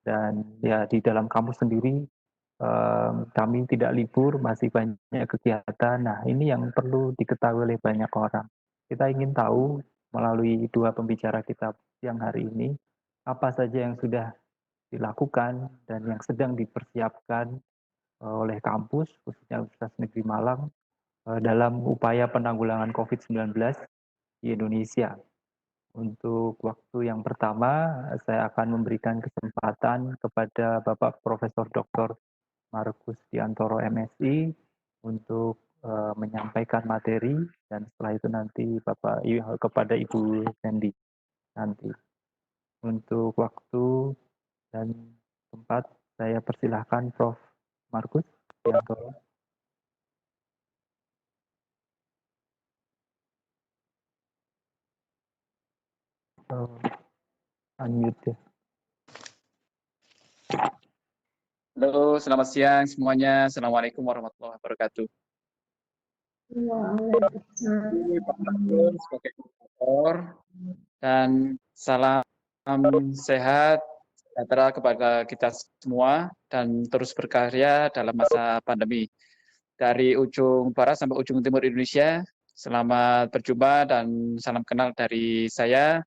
dan ya di dalam kampus sendiri kami tidak libur, masih banyak kegiatan. Nah, ini yang perlu diketahui oleh banyak orang. Kita ingin tahu melalui dua pembicara kita siang hari ini, apa saja yang sudah dilakukan dan yang sedang dipersiapkan oleh kampus, khususnya Universitas Negeri Malang, dalam upaya penanggulangan COVID-19 di Indonesia. Untuk waktu yang pertama, saya akan memberikan kesempatan kepada Bapak Profesor Dr. Markus Diantoro MSI untuk menyampaikan materi, dan setelah itu nanti kepada Ibu Sandy nanti. Untuk waktu dan tempat saya persilahkan Prof. Markus Diantoro. Unmute ya. Halo, selamat siang semuanya. Assalamualaikum warahmatullahi wabarakatuh. Pak Tanjung sebagai moderator dan salam sehat sejahtera kepada kita semua dan terus berkarya dalam masa pandemi. Dari ujung barat sampai ujung timur Indonesia, selamat berjumpa dan salam kenal dari saya,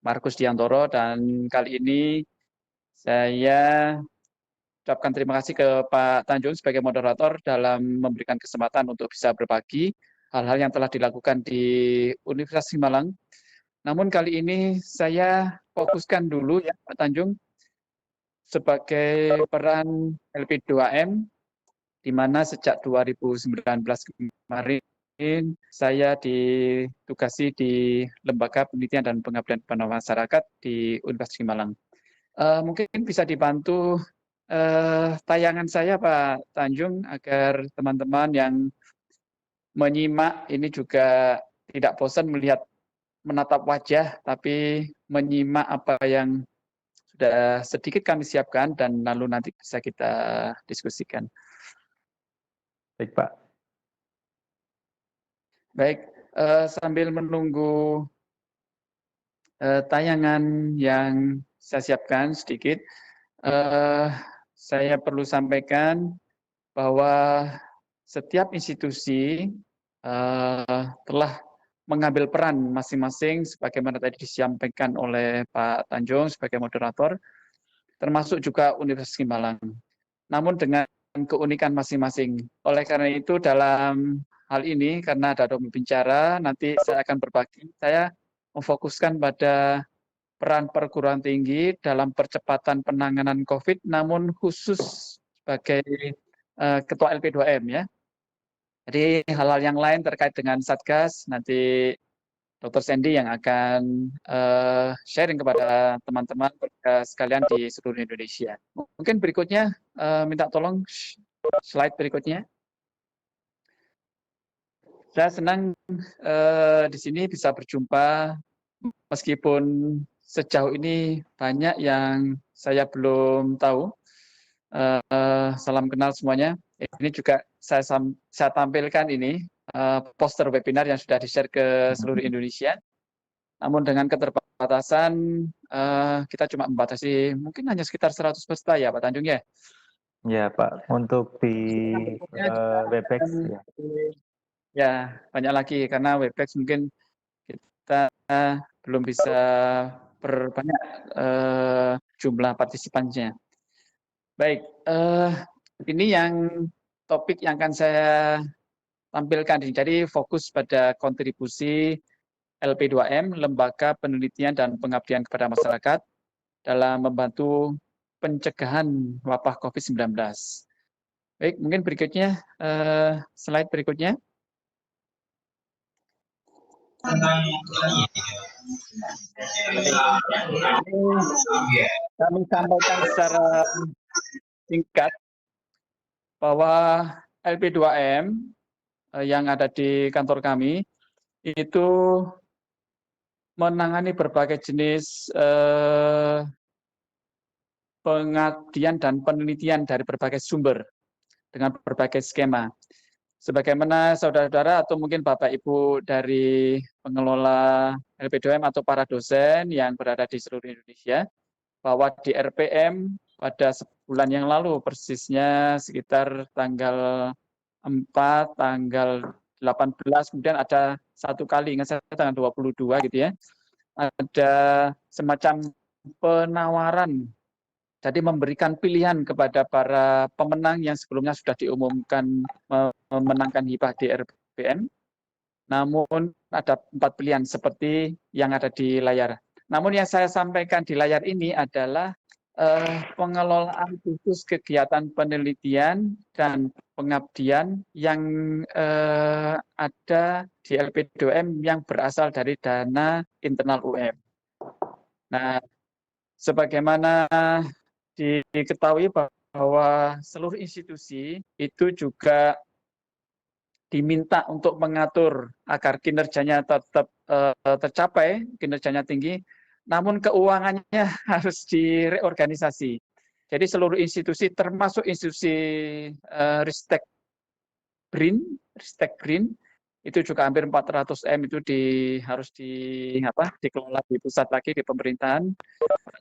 Markus Diantoro, dan kali ini saya ucapkan terima kasih ke Pak Tanjung sebagai moderator dalam memberikan kesempatan untuk bisa berbagi hal-hal yang telah dilakukan di Universitas Malang. Namun kali ini saya fokuskan dulu ya Pak Tanjung sebagai peran LP2M, di mana sejak 2019 kemarin saya ditugasi di Lembaga Penelitian dan Pengabdian kepada Masyarakat di Universitas Malang. Mungkin bisa dibantu tayangan saya Pak Tanjung agar teman-teman yang menyimak ini juga tidak bosan melihat menatap wajah, tapi menyimak apa yang sudah sedikit kami siapkan dan lalu nanti bisa kita diskusikan. Baik Pak. Baik, sambil menunggu tayangan yang saya siapkan sedikit, saya perlu sampaikan bahwa setiap institusi telah mengambil peran masing-masing sebagaimana tadi disampaikan oleh Pak Tanjung sebagai moderator, termasuk juga Universitas Malang. Namun dengan keunikan masing-masing. Oleh karena itu dalam hal ini, karena ada pembicara, nanti saya akan berbagi. Saya memfokuskan pada peran perguruan tinggi dalam percepatan penanganan COVID, namun khusus sebagai Ketua LP2M ya. Jadi hal-hal yang lain terkait dengan Satgas, nanti Dr. Sandy yang akan sharing kepada teman-teman sekalian di seluruh Indonesia. Mungkin berikutnya, minta tolong slide berikutnya. Saya senang di sini bisa berjumpa, meskipun sejauh ini banyak yang saya belum tahu. Salam kenal semuanya. Ini juga saya tampilkan ini poster webinar yang sudah di-share ke seluruh Indonesia. Namun dengan keterbatasan kita cuma membatasi mungkin hanya sekitar 100 peserta ya Pak Tanjung ya. Ya Pak, untuk di Webex ya. Ya, banyak lagi karena Webex mungkin kita belum bisa berbanyak jumlah partisipannya. Baik, ini yang topik yang akan saya tampilkan. Jadi fokus pada kontribusi LP2M, Lembaga Penelitian dan Pengabdian kepada Masyarakat, dalam membantu pencegahan wabah COVID-19. Baik, mungkin berikutnya, slide berikutnya. Kami sampaikan secara singkat bahwa LP2M yang ada di kantor kami itu menangani berbagai jenis pengabdian dan penelitian dari berbagai sumber dengan berbagai skema. Sebagaimana saudara-saudara atau mungkin Bapak Ibu dari pengelola LP2M atau para dosen yang berada di seluruh Indonesia, bahwa di RPM pada sebulan yang lalu, persisnya sekitar tanggal 4, tanggal 18, kemudian ada satu kali, ingat saya tanggal 22 gitu ya, ada semacam penawaran. Jadi memberikan pilihan kepada para pemenang yang sebelumnya sudah diumumkan memenangkan hibah DRBM. Namun ada 4 pilihan seperti yang ada di layar. Namun yang saya sampaikan di layar ini adalah pengelolaan khusus kegiatan penelitian dan pengabdian yang ada di LP2M yang berasal dari dana internal UM. Nah, sebagaimana diketahui bahwa seluruh institusi itu juga diminta untuk mengatur agar kinerjanya tetap tercapai, kinerjanya tinggi, namun keuangannya harus direorganisasi. Jadi seluruh institusi, termasuk institusi Ristek BRIN, itu juga hampir 400 M itu harus dikelola di pusat lagi di pemerintahan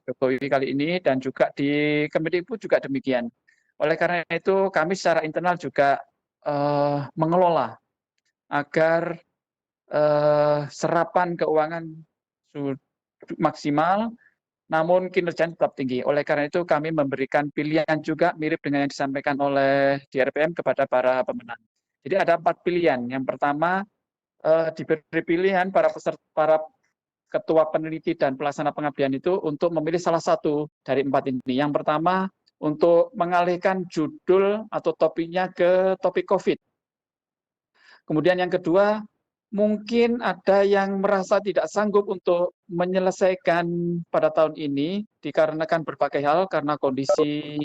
Jokowi kali ini, dan juga di Kemendikbud juga demikian. Oleh karena itu kami secara internal juga mengelola agar serapan keuangan maksimal, namun kinerjanya tetap tinggi. Oleh karena itu kami memberikan pilihan juga mirip dengan yang disampaikan oleh DRPM kepada para pemenang. Jadi ada 4 pilihan. Yang pertama, diberi pilihan para ketua peneliti dan pelaksana pengabdian itu untuk memilih salah satu dari 4 ini. Yang pertama, untuk mengalihkan judul atau topiknya ke topik COVID. Kemudian yang kedua, mungkin ada yang merasa tidak sanggup untuk menyelesaikan pada tahun ini dikarenakan berbagai hal, karena kondisi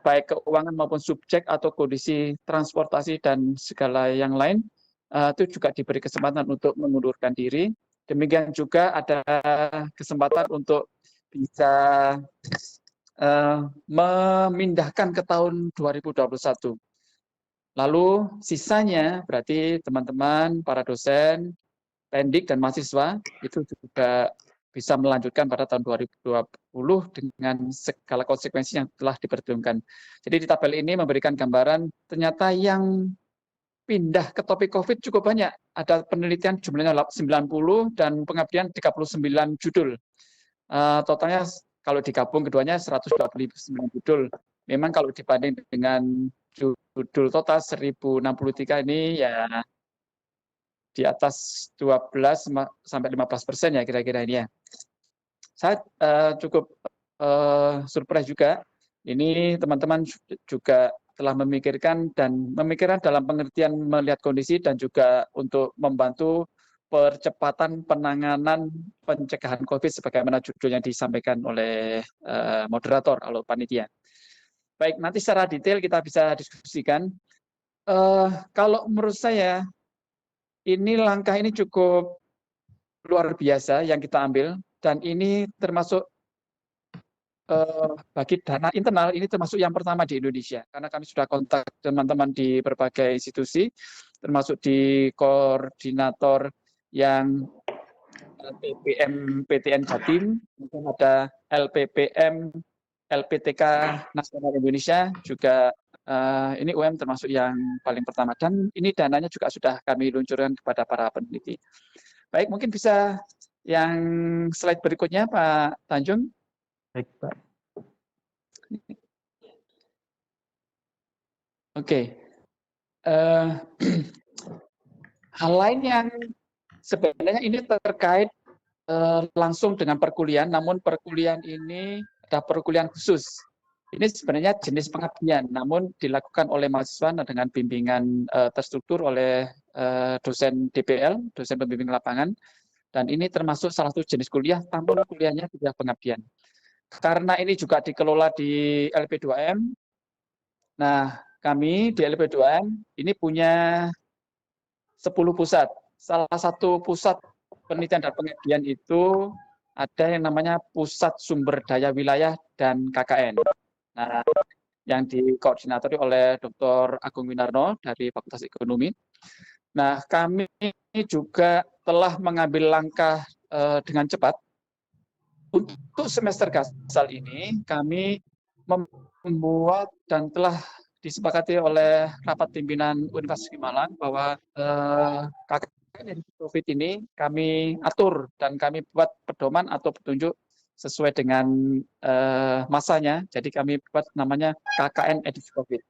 baik keuangan maupun subjek atau kondisi transportasi dan segala yang lain, itu juga diberi kesempatan untuk mengundurkan diri. Demikian juga ada kesempatan untuk bisa memindahkan ke tahun 2021. Lalu sisanya berarti teman-teman, para dosen, pendik, dan mahasiswa itu juga bisa melanjutkan pada tahun 2020 dengan segala konsekuensi yang telah diperhitungkan. Jadi di tabel ini memberikan gambaran ternyata yang pindah ke topik COVID cukup banyak. Ada penelitian jumlahnya 90 dan pengabdian 39 judul. Totalnya kalau digabung keduanya 129 judul. Memang kalau dibanding dengan judul total 1063 ini ya di atas 12 sampai 15% ya kira-kira ini ya. Saya cukup surprise juga. Ini teman-teman juga telah memikirkan dalam pengertian melihat kondisi dan juga untuk membantu percepatan penanganan pencegahan COVID sebagaimana judulnya disampaikan oleh moderator atau panitia. Baik, nanti secara detail kita bisa diskusikan. Kalau menurut saya ini langkah ini cukup luar biasa yang kita ambil, dan ini termasuk bagi dana internal ini termasuk yang pertama di Indonesia, karena kami sudah kontak teman-teman di berbagai institusi, termasuk di koordinator yang LPPM PTN Jatim, kemudian ada LPPM LPTK Nasional Indonesia, juga ini UM termasuk yang paling pertama, dan ini dananya juga sudah kami luncurkan kepada para peneliti. Baik, mungkin bisa yang slide berikutnya Pak Tanjung. Baik, Pak. Oke. Hal lain yang sebenarnya ini terkait langsung dengan perkuliahan, namun perkuliahan ini ada perkuliahan khusus. Ini sebenarnya jenis pengabdian, namun dilakukan oleh mahasiswa dengan bimbingan terstruktur oleh dosen DPL, dosen pembimbing lapangan, dan ini termasuk salah satu jenis kuliah, namun kuliahnya tidak pengabdian. Karena ini juga dikelola di LP2M, nah kami di LP2M ini punya 10 pusat. Salah satu pusat penelitian dan pengabdian itu ada yang namanya Pusat Sumber Daya Wilayah dan KKN. Nah, yang dikoordinatori oleh Dr. Agung Winarno dari Fakultas Ekonomi. Nah, kami juga telah mengambil langkah dengan cepat. Untuk semester gasal ini, kami membuat dan telah disepakati oleh rapat pimpinan Universitas Malang bahwa KKN edisi COVID ini kami atur dan kami buat pedoman atau petunjuk sesuai dengan masanya. Jadi kami buat namanya KKN edisi COVID.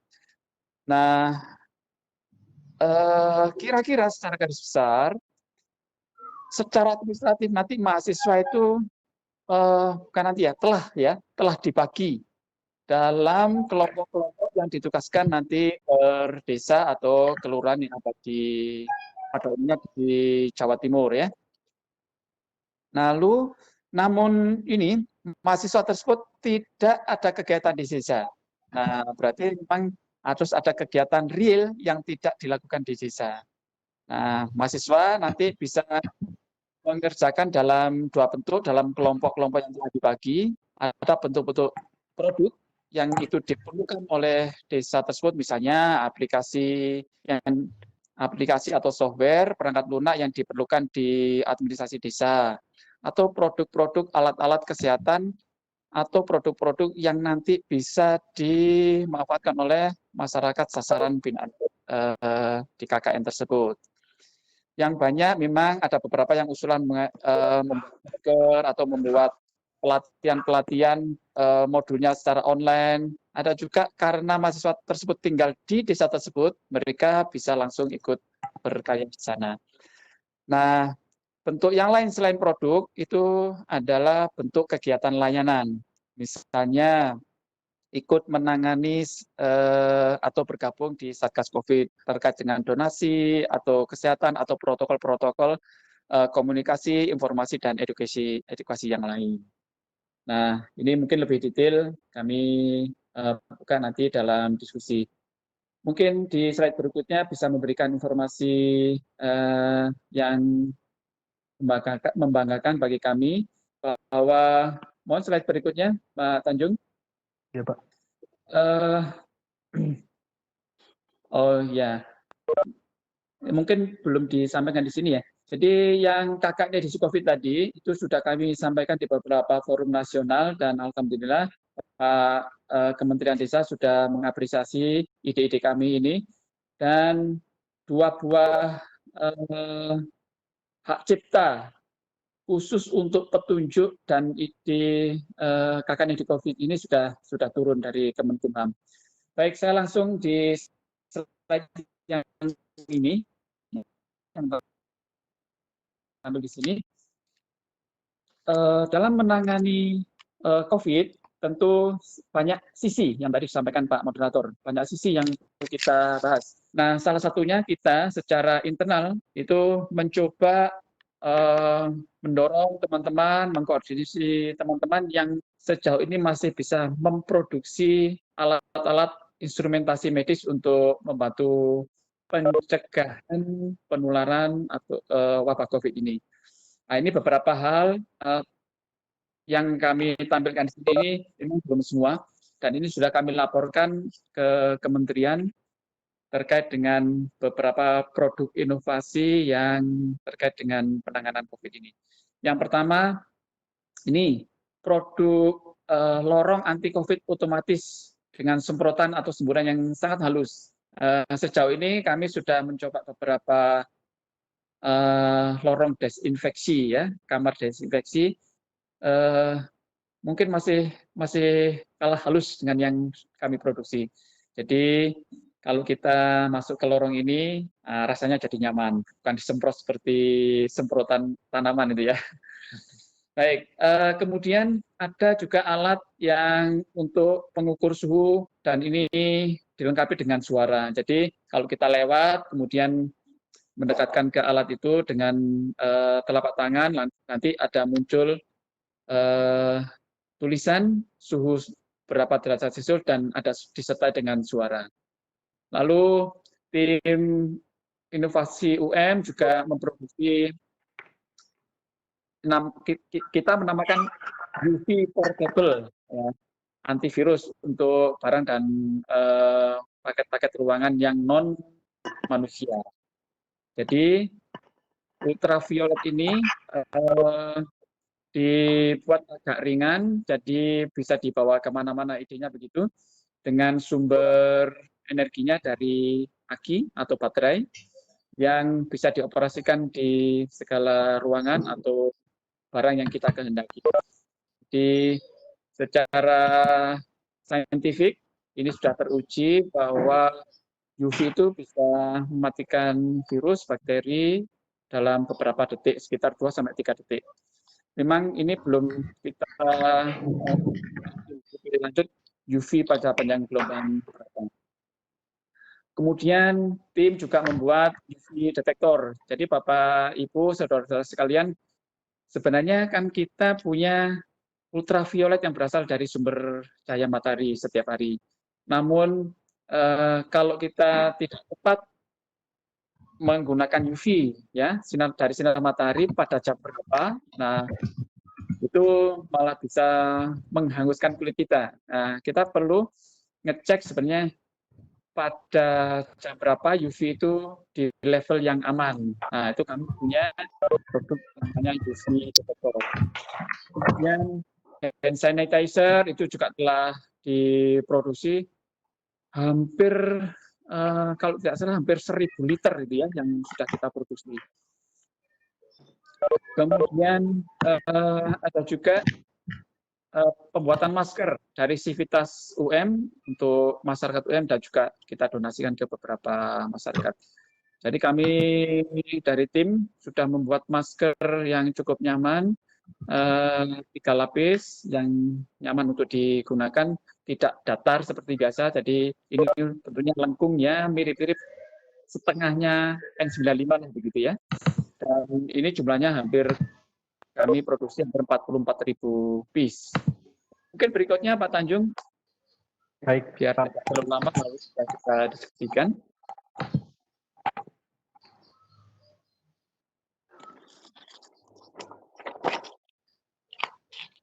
Nah, kira-kira secara garis besar, secara administratif nanti mahasiswa itu bukan nanti telah dibagi dalam kelompok-kelompok yang ditugaskan nanti per desa atau kelurahan yang ada pada umumnya di Jawa Timur ya. Lalu, namun ini mahasiswa tersebut tidak ada kegiatan di desa. Nah, berarti memang harus ada kegiatan real yang tidak dilakukan di desa. Nah, mahasiswa nanti bisa mengerjakan dalam dua bentuk, dalam kelompok-kelompok yang telah dibagi. Ada bentuk-bentuk produk yang itu diperlukan oleh desa tersebut, misalnya aplikasi atau software perangkat lunak yang diperlukan di administrasi desa, atau produk-produk alat-alat kesehatan, atau produk-produk yang nanti bisa dimanfaatkan oleh masyarakat sasaran binaan di KKN tersebut. Yang banyak memang ada beberapa yang usulan membuat masker atau membuat pelatihan-pelatihan modulnya secara online. Ada juga karena mahasiswa tersebut tinggal di desa tersebut, mereka bisa langsung ikut berkarya di sana. Nah, bentuk yang lain selain produk itu adalah bentuk kegiatan layanan. Misalnya ikut menangani atau bergabung di Satgas COVID terkait dengan donasi atau kesehatan atau protokol-protokol komunikasi, informasi, dan edukasi yang lain. Nah, ini mungkin lebih detail kami buka nanti dalam diskusi. Mungkin di slide berikutnya bisa memberikan informasi yang membanggakan bagi kami bahwa, mohon slide berikutnya, Pak Tanjung. Ya, Pak. Oh ya, mungkin belum disampaikan di sini ya. Jadi yang KKN edisi COVID tadi itu sudah kami sampaikan di beberapa forum nasional dan alhamdulillah Pak Kementerian Desa sudah mengapresiasi ide-ide kami ini, dan dua buah hak cipta khusus untuk petunjuk dan ide KKN edisi COVID ini sudah turun dari Kemenkumham. Baik, saya langsung di slide yang ini yang ambil di sini. Dalam menangani COVID, tentu banyak sisi yang tadi disampaikan Pak Moderator, banyak sisi yang kita bahas. Nah, salah satunya kita secara internal itu mencoba mendorong teman-teman, mengkoordinasi teman-teman yang sejauh ini masih bisa memproduksi alat-alat instrumentasi medis untuk membantu pencegahan penularan atau wabah COVID ini. Nah, ini beberapa hal yang kami tampilkan di sini ini belum semua, dan ini sudah kami laporkan ke kementerian terkait dengan beberapa produk inovasi yang terkait dengan penanganan COVID ini. Yang pertama, ini produk lorong anti-COVID otomatis dengan semprotan atau semburan yang sangat halus. Sejauh ini kami sudah mencoba beberapa lorong desinfeksi, ya, kamar desinfeksi, mungkin masih kalah halus dengan yang kami produksi. Jadi kalau kita masuk ke lorong ini, rasanya jadi nyaman, bukan disemprot seperti semprotan tanaman itu ya. Baik, kemudian ada juga alat yang untuk pengukur suhu, dan ini dilengkapi dengan suara. Jadi kalau kita lewat, kemudian mendekatkan ke alat itu dengan telapak tangan, nanti ada muncul tulisan suhu berapa derajat Celcius dan ada disertai dengan suara. Lalu tim inovasi UM juga memproduksi, kita menamakan UV portable, ya, antivirus untuk barang dan paket-paket ruangan yang non manusia. Jadi ultraviolet ini dibuat agak ringan, jadi bisa dibawa kemana-mana idenya begitu, dengan sumber energinya dari aki atau baterai, yang bisa dioperasikan di segala ruangan atau barang yang kita kehendaki. Di secara saintifik, ini sudah teruji bahwa UV itu bisa mematikan virus, bakteri dalam beberapa detik, sekitar 2-3 detik. Memang ini belum kita lanjut UV pada panjang gelombang. Kemudian tim juga membuat UV detektor. Jadi Bapak, Ibu, saudara-saudara sekalian, sebenarnya kan kita punya ultraviolet yang berasal dari sumber cahaya matahari setiap hari. Namun kalau kita tidak tepat menggunakan UV, ya sinar dari sinar matahari pada jam berapa, nah itu malah bisa menghanguskan kulit kita. Nah, kita perlu ngecek sebenarnya pada jam berapa UV itu di level yang aman. Nah, itu kami punya produk namanya UV detektor. Kemudian hand sanitizer itu juga telah diproduksi hampir kalau tidak salah hampir 1.000 liter itu ya yang sudah kita produksi. Kemudian ada juga pembuatan masker dari Civitas UM untuk masyarakat UM dan juga kita donasikan ke beberapa masyarakat. Jadi kami dari tim sudah membuat masker yang cukup nyaman, 3 lapis yang nyaman untuk digunakan, tidak datar seperti biasa. Jadi ini tentunya lengkungnya mirip-mirip setengahnya N95 lah begitu ya. Dan ini jumlahnya hampir kami produksi hampir 44.000 piece. Mungkin berikutnya Pak Tanjung. Baik, biar tidak terlalu lama lalu sudah kita diskusikan.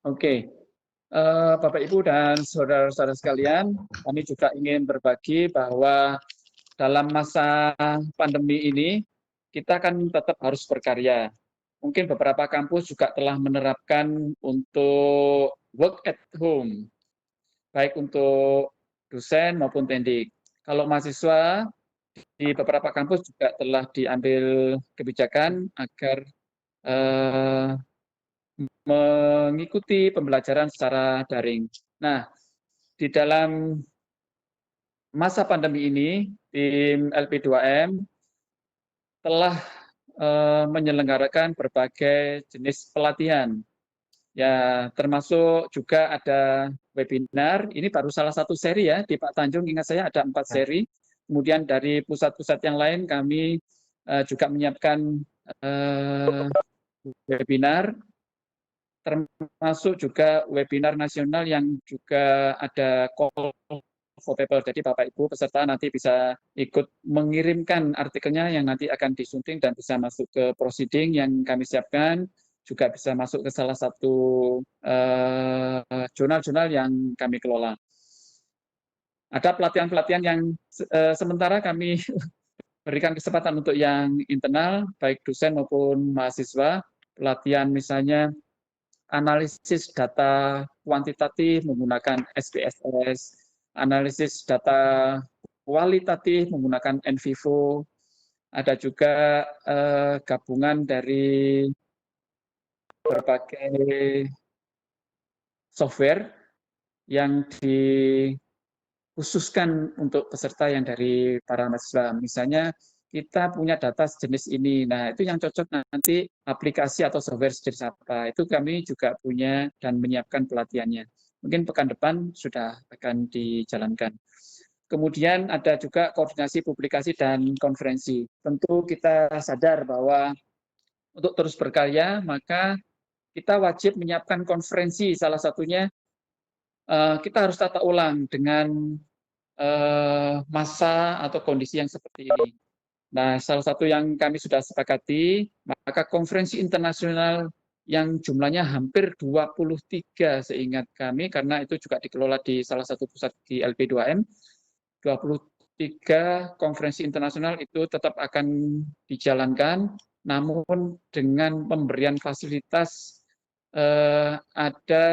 Oke, Bapak Ibu dan saudara-saudara sekalian, kami juga ingin berbagi bahwa dalam masa pandemi ini kita kan tetap harus berkarya. Mungkin beberapa kampus juga telah menerapkan untuk work at home, baik untuk dosen maupun pendidik. Kalau mahasiswa di beberapa kampus juga telah diambil kebijakan agar mengikuti pembelajaran secara daring. Nah, di dalam masa pandemi ini, tim LP2M telah menyelenggarakan berbagai jenis pelatihan. Ya, termasuk juga ada webinar. Ini baru salah satu seri ya, di Pak Tanjung ingat saya ada 4 seri. Kemudian dari pusat-pusat yang lain kami juga menyiapkan webinar, termasuk juga webinar nasional yang juga ada call for paper. Jadi Bapak Ibu peserta nanti bisa ikut mengirimkan artikelnya yang nanti akan disunting dan bisa masuk ke proceeding yang kami siapkan, juga bisa masuk ke salah satu jurnal-jurnal yang kami kelola. Ada pelatihan-pelatihan yang sementara kami berikan kesempatan untuk yang internal, baik dosen maupun mahasiswa. Pelatihan misalnya analisis data kuantitatif menggunakan SPSS, analisis data kualitatif menggunakan NVivo, ada juga gabungan dari berbagai software yang dikhususkan untuk peserta yang dari para mahasiswa. Misalnya kita punya data sejenis ini. Nah, itu yang cocok nanti aplikasi atau software sejenis apa. Itu kami juga punya dan menyiapkan pelatihannya. Mungkin pekan depan sudah akan dijalankan. Kemudian ada juga koordinasi publikasi dan konferensi. Tentu kita sadar bahwa untuk terus berkarya, maka kita wajib menyiapkan konferensi. Salah satunya kita harus tata ulang dengan masa atau kondisi yang seperti ini. Nah, salah satu yang kami sudah sepakati, maka konferensi internasional yang jumlahnya hampir 23 seingat kami, karena itu juga dikelola di salah satu pusat di LP2M, 23 konferensi internasional itu tetap akan dijalankan, namun dengan pemberian fasilitas ada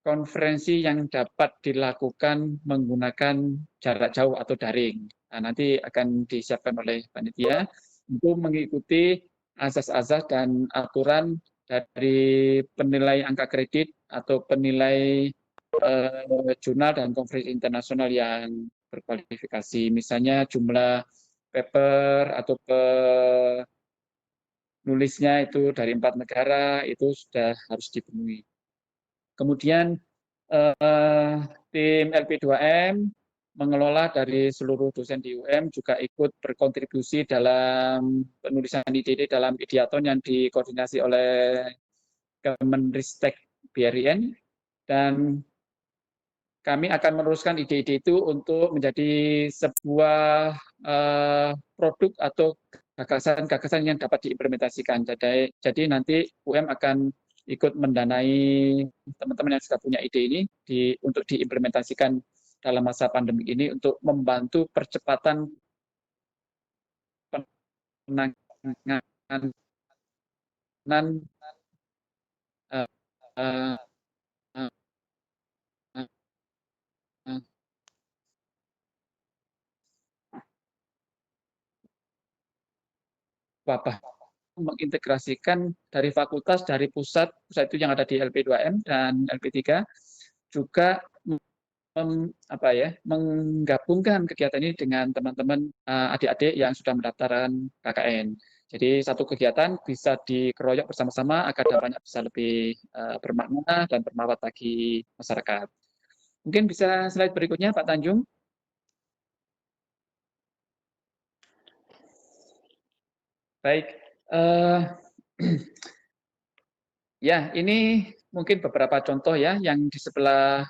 konferensi yang dapat dilakukan menggunakan jarak jauh atau daring. Nah, nanti akan disiapkan oleh panitia untuk mengikuti azas-azas dan aturan dari penilai angka kredit atau penilai jurnal dan konferensi internasional yang berkualifikasi. Misalnya jumlah paper atau penulisnya itu dari 4 negara itu sudah harus dipenuhi. Kemudian tim LP2M mengelola dari seluruh dosen di UM juga ikut berkontribusi dalam penulisan ide-ide dalam ideaton yang dikoordinasi oleh Kemenristek BRIN, dan kami akan meneruskan ide-ide itu untuk menjadi sebuah produk atau gagasan-gagasan yang dapat diimplementasikan. Jadi nanti UM akan ikut mendanai teman-teman yang sudah punya ide ini untuk diimplementasikan dalam masa pandemi ini untuk membantu percepatan penanganan uh, uh, uh, uh, wabah, mengintegrasikan dari fakultas, dari pusat itu yang ada di LP2M dan LP3, juga menggabungkan kegiatan ini dengan teman-teman adik-adik yang sudah mendaftarkan KKN. Jadi satu kegiatan bisa dikeroyok bersama-sama agar dampaknya bisa lebih bermakna dan bermanfaat bagi masyarakat. Mungkin bisa slide berikutnya, Pak Tanjung. Baik, ya ini mungkin beberapa contoh ya yang di sebelah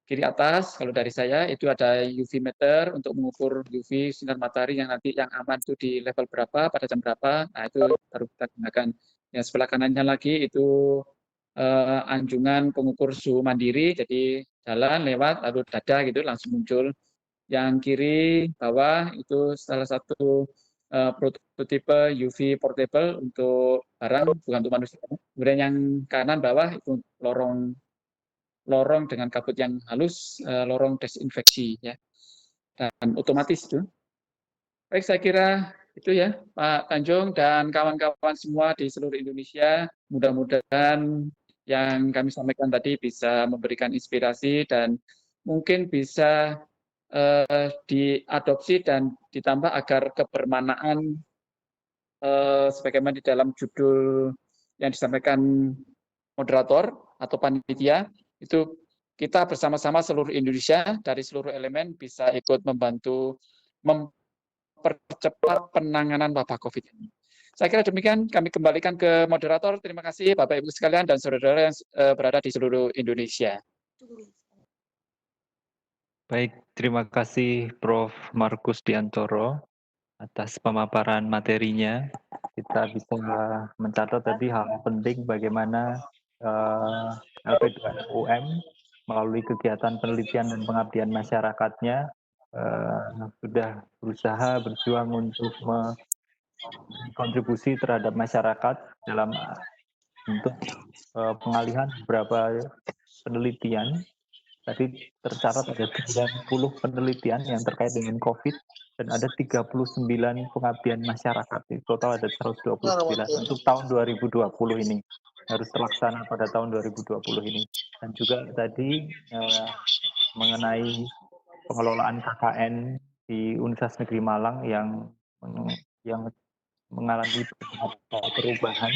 kiri atas. Kalau dari saya itu ada UV meter untuk mengukur UV sinar matahari yang nanti yang aman itu di level berapa, pada jam berapa. Nah itu baru kita gunakan. Yang sebelah kanannya lagi itu anjungan pengukur suhu mandiri, jadi jalan lewat lalu dada gitu langsung muncul. Yang kiri bawah itu salah satu prototipe UV portable untuk barang, bukan untuk manusia. Kemudian yang kanan bawah itu lorong dengan kabut yang halus, lorong desinfeksi ya, dan otomatis itu. Baik, saya kira itu ya Pak Tanjung dan kawan-kawan semua di seluruh Indonesia. Mudah-mudahan yang kami sampaikan tadi bisa memberikan inspirasi dan mungkin bisa diadopsi dan ditambah agar kebermanaan sebagaimana di dalam judul yang disampaikan moderator atau panitia, itu kita bersama-sama seluruh Indonesia dari seluruh elemen bisa ikut membantu mempercepat penanganan wabah COVID ini. Saya kira demikian, kami kembalikan ke moderator. Terima kasih Bapak Ibu sekalian dan saudara-saudara yang berada di seluruh Indonesia. Baik, terima kasih Prof. Markus Diantoro atas pemaparan materinya. Kita bisa mencatat tadi hal penting bagaimana LP2UM melalui kegiatan penelitian dan pengabdian masyarakatnya sudah berusaha berjuang untuk kontribusi terhadap masyarakat dalam bentuk pengalihan beberapa penelitian. Tadi tercatat ada 90 penelitian yang terkait dengan COVID dan ada 39 pengabdian masyarakat. Di total ada 129 untuk tahun 2020 ini. Harus terlaksana pada tahun 2020 ini. Dan juga tadi mengenai pengelolaan KKN di Universitas Negeri Malang yang mengalami perubahan.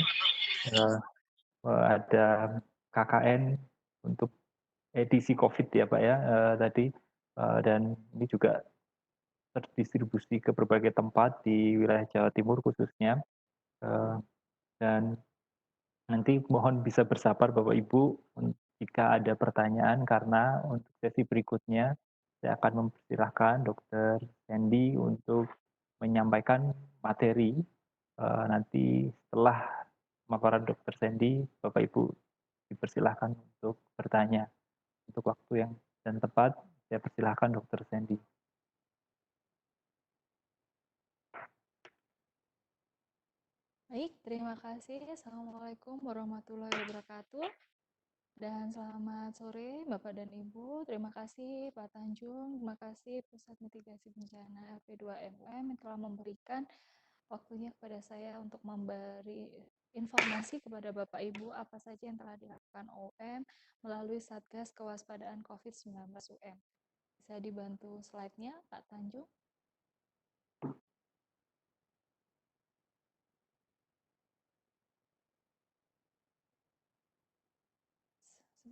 Ada KKN untuk edisi COVID ya Pak ya tadi, dan ini juga terdistribusi ke berbagai tempat di wilayah Jawa Timur khususnya, dan nanti mohon bisa bersabar Bapak Ibu jika ada pertanyaan karena untuk sesi berikutnya saya akan mempersilahkan Dr. Sandy untuk menyampaikan materi. Nanti setelah pemaparan Dr. Sandy, Bapak Ibu dipersilahkan untuk bertanya. Untuk waktu yang dan tepat, saya persilahkan Dr. Sandy. Baik, terima kasih. Assalamualaikum warahmatullahi wabarakatuh. Dan selamat sore Bapak dan Ibu. Terima kasih Pak Tanjung, terima kasih Pusat Mitigasi Bencana LP2MM yang telah memberikan waktunya kepada saya untuk memberi informasi kepada Bapak Ibu apa saja yang telah dilakukan OM melalui Satgas Kewaspadaan COVID-19 UM. Bisa dibantu slide-nya Pak Tanjung?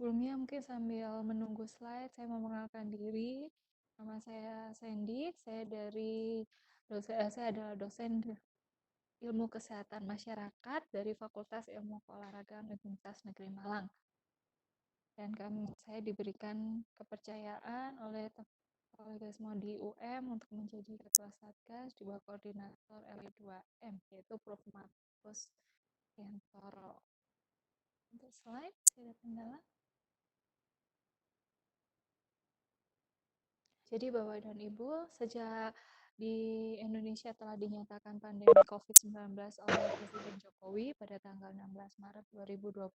Sebelumnya mungkin sambil menunggu slide, saya mau mengenalkan diri. Nama saya Sandy, saya adalah dosen Ilmu Kesehatan Masyarakat dari Fakultas Ilmu Keolahragaan Universitas Negeri Malang. Dan saya diberikan kepercayaan oleh kolega semua di UM untuk menjadi Ketua Satgas di bawah koordinator LI2M, yaitu Prof. Markus Yantoro. Untuk slide, saya ada kendala. Jadi Bapak dan Ibu, sejak di Indonesia telah dinyatakan pandemi COVID-19 oleh Presiden Jokowi pada tanggal 16 Maret 2020,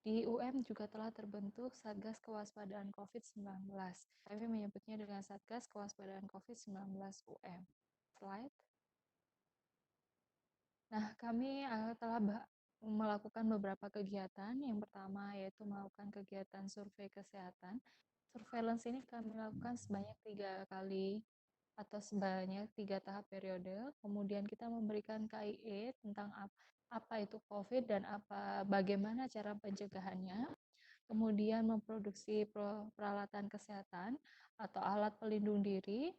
di UM juga telah terbentuk Satgas Kewaspadaan COVID-19. Kami menyebutnya dengan Satgas Kewaspadaan COVID-19 UM. Slide. Nah, kami telah melakukan beberapa kegiatan. Yang pertama yaitu melakukan kegiatan survei kesehatan. Surveillance ini kami lakukan sebanyak 3 kali atau sebanyak 3 tahap periode. Kemudian kita memberikan KIE tentang apa itu COVID dan bagaimana cara pencegahannya. Kemudian memproduksi peralatan kesehatan atau alat pelindung diri,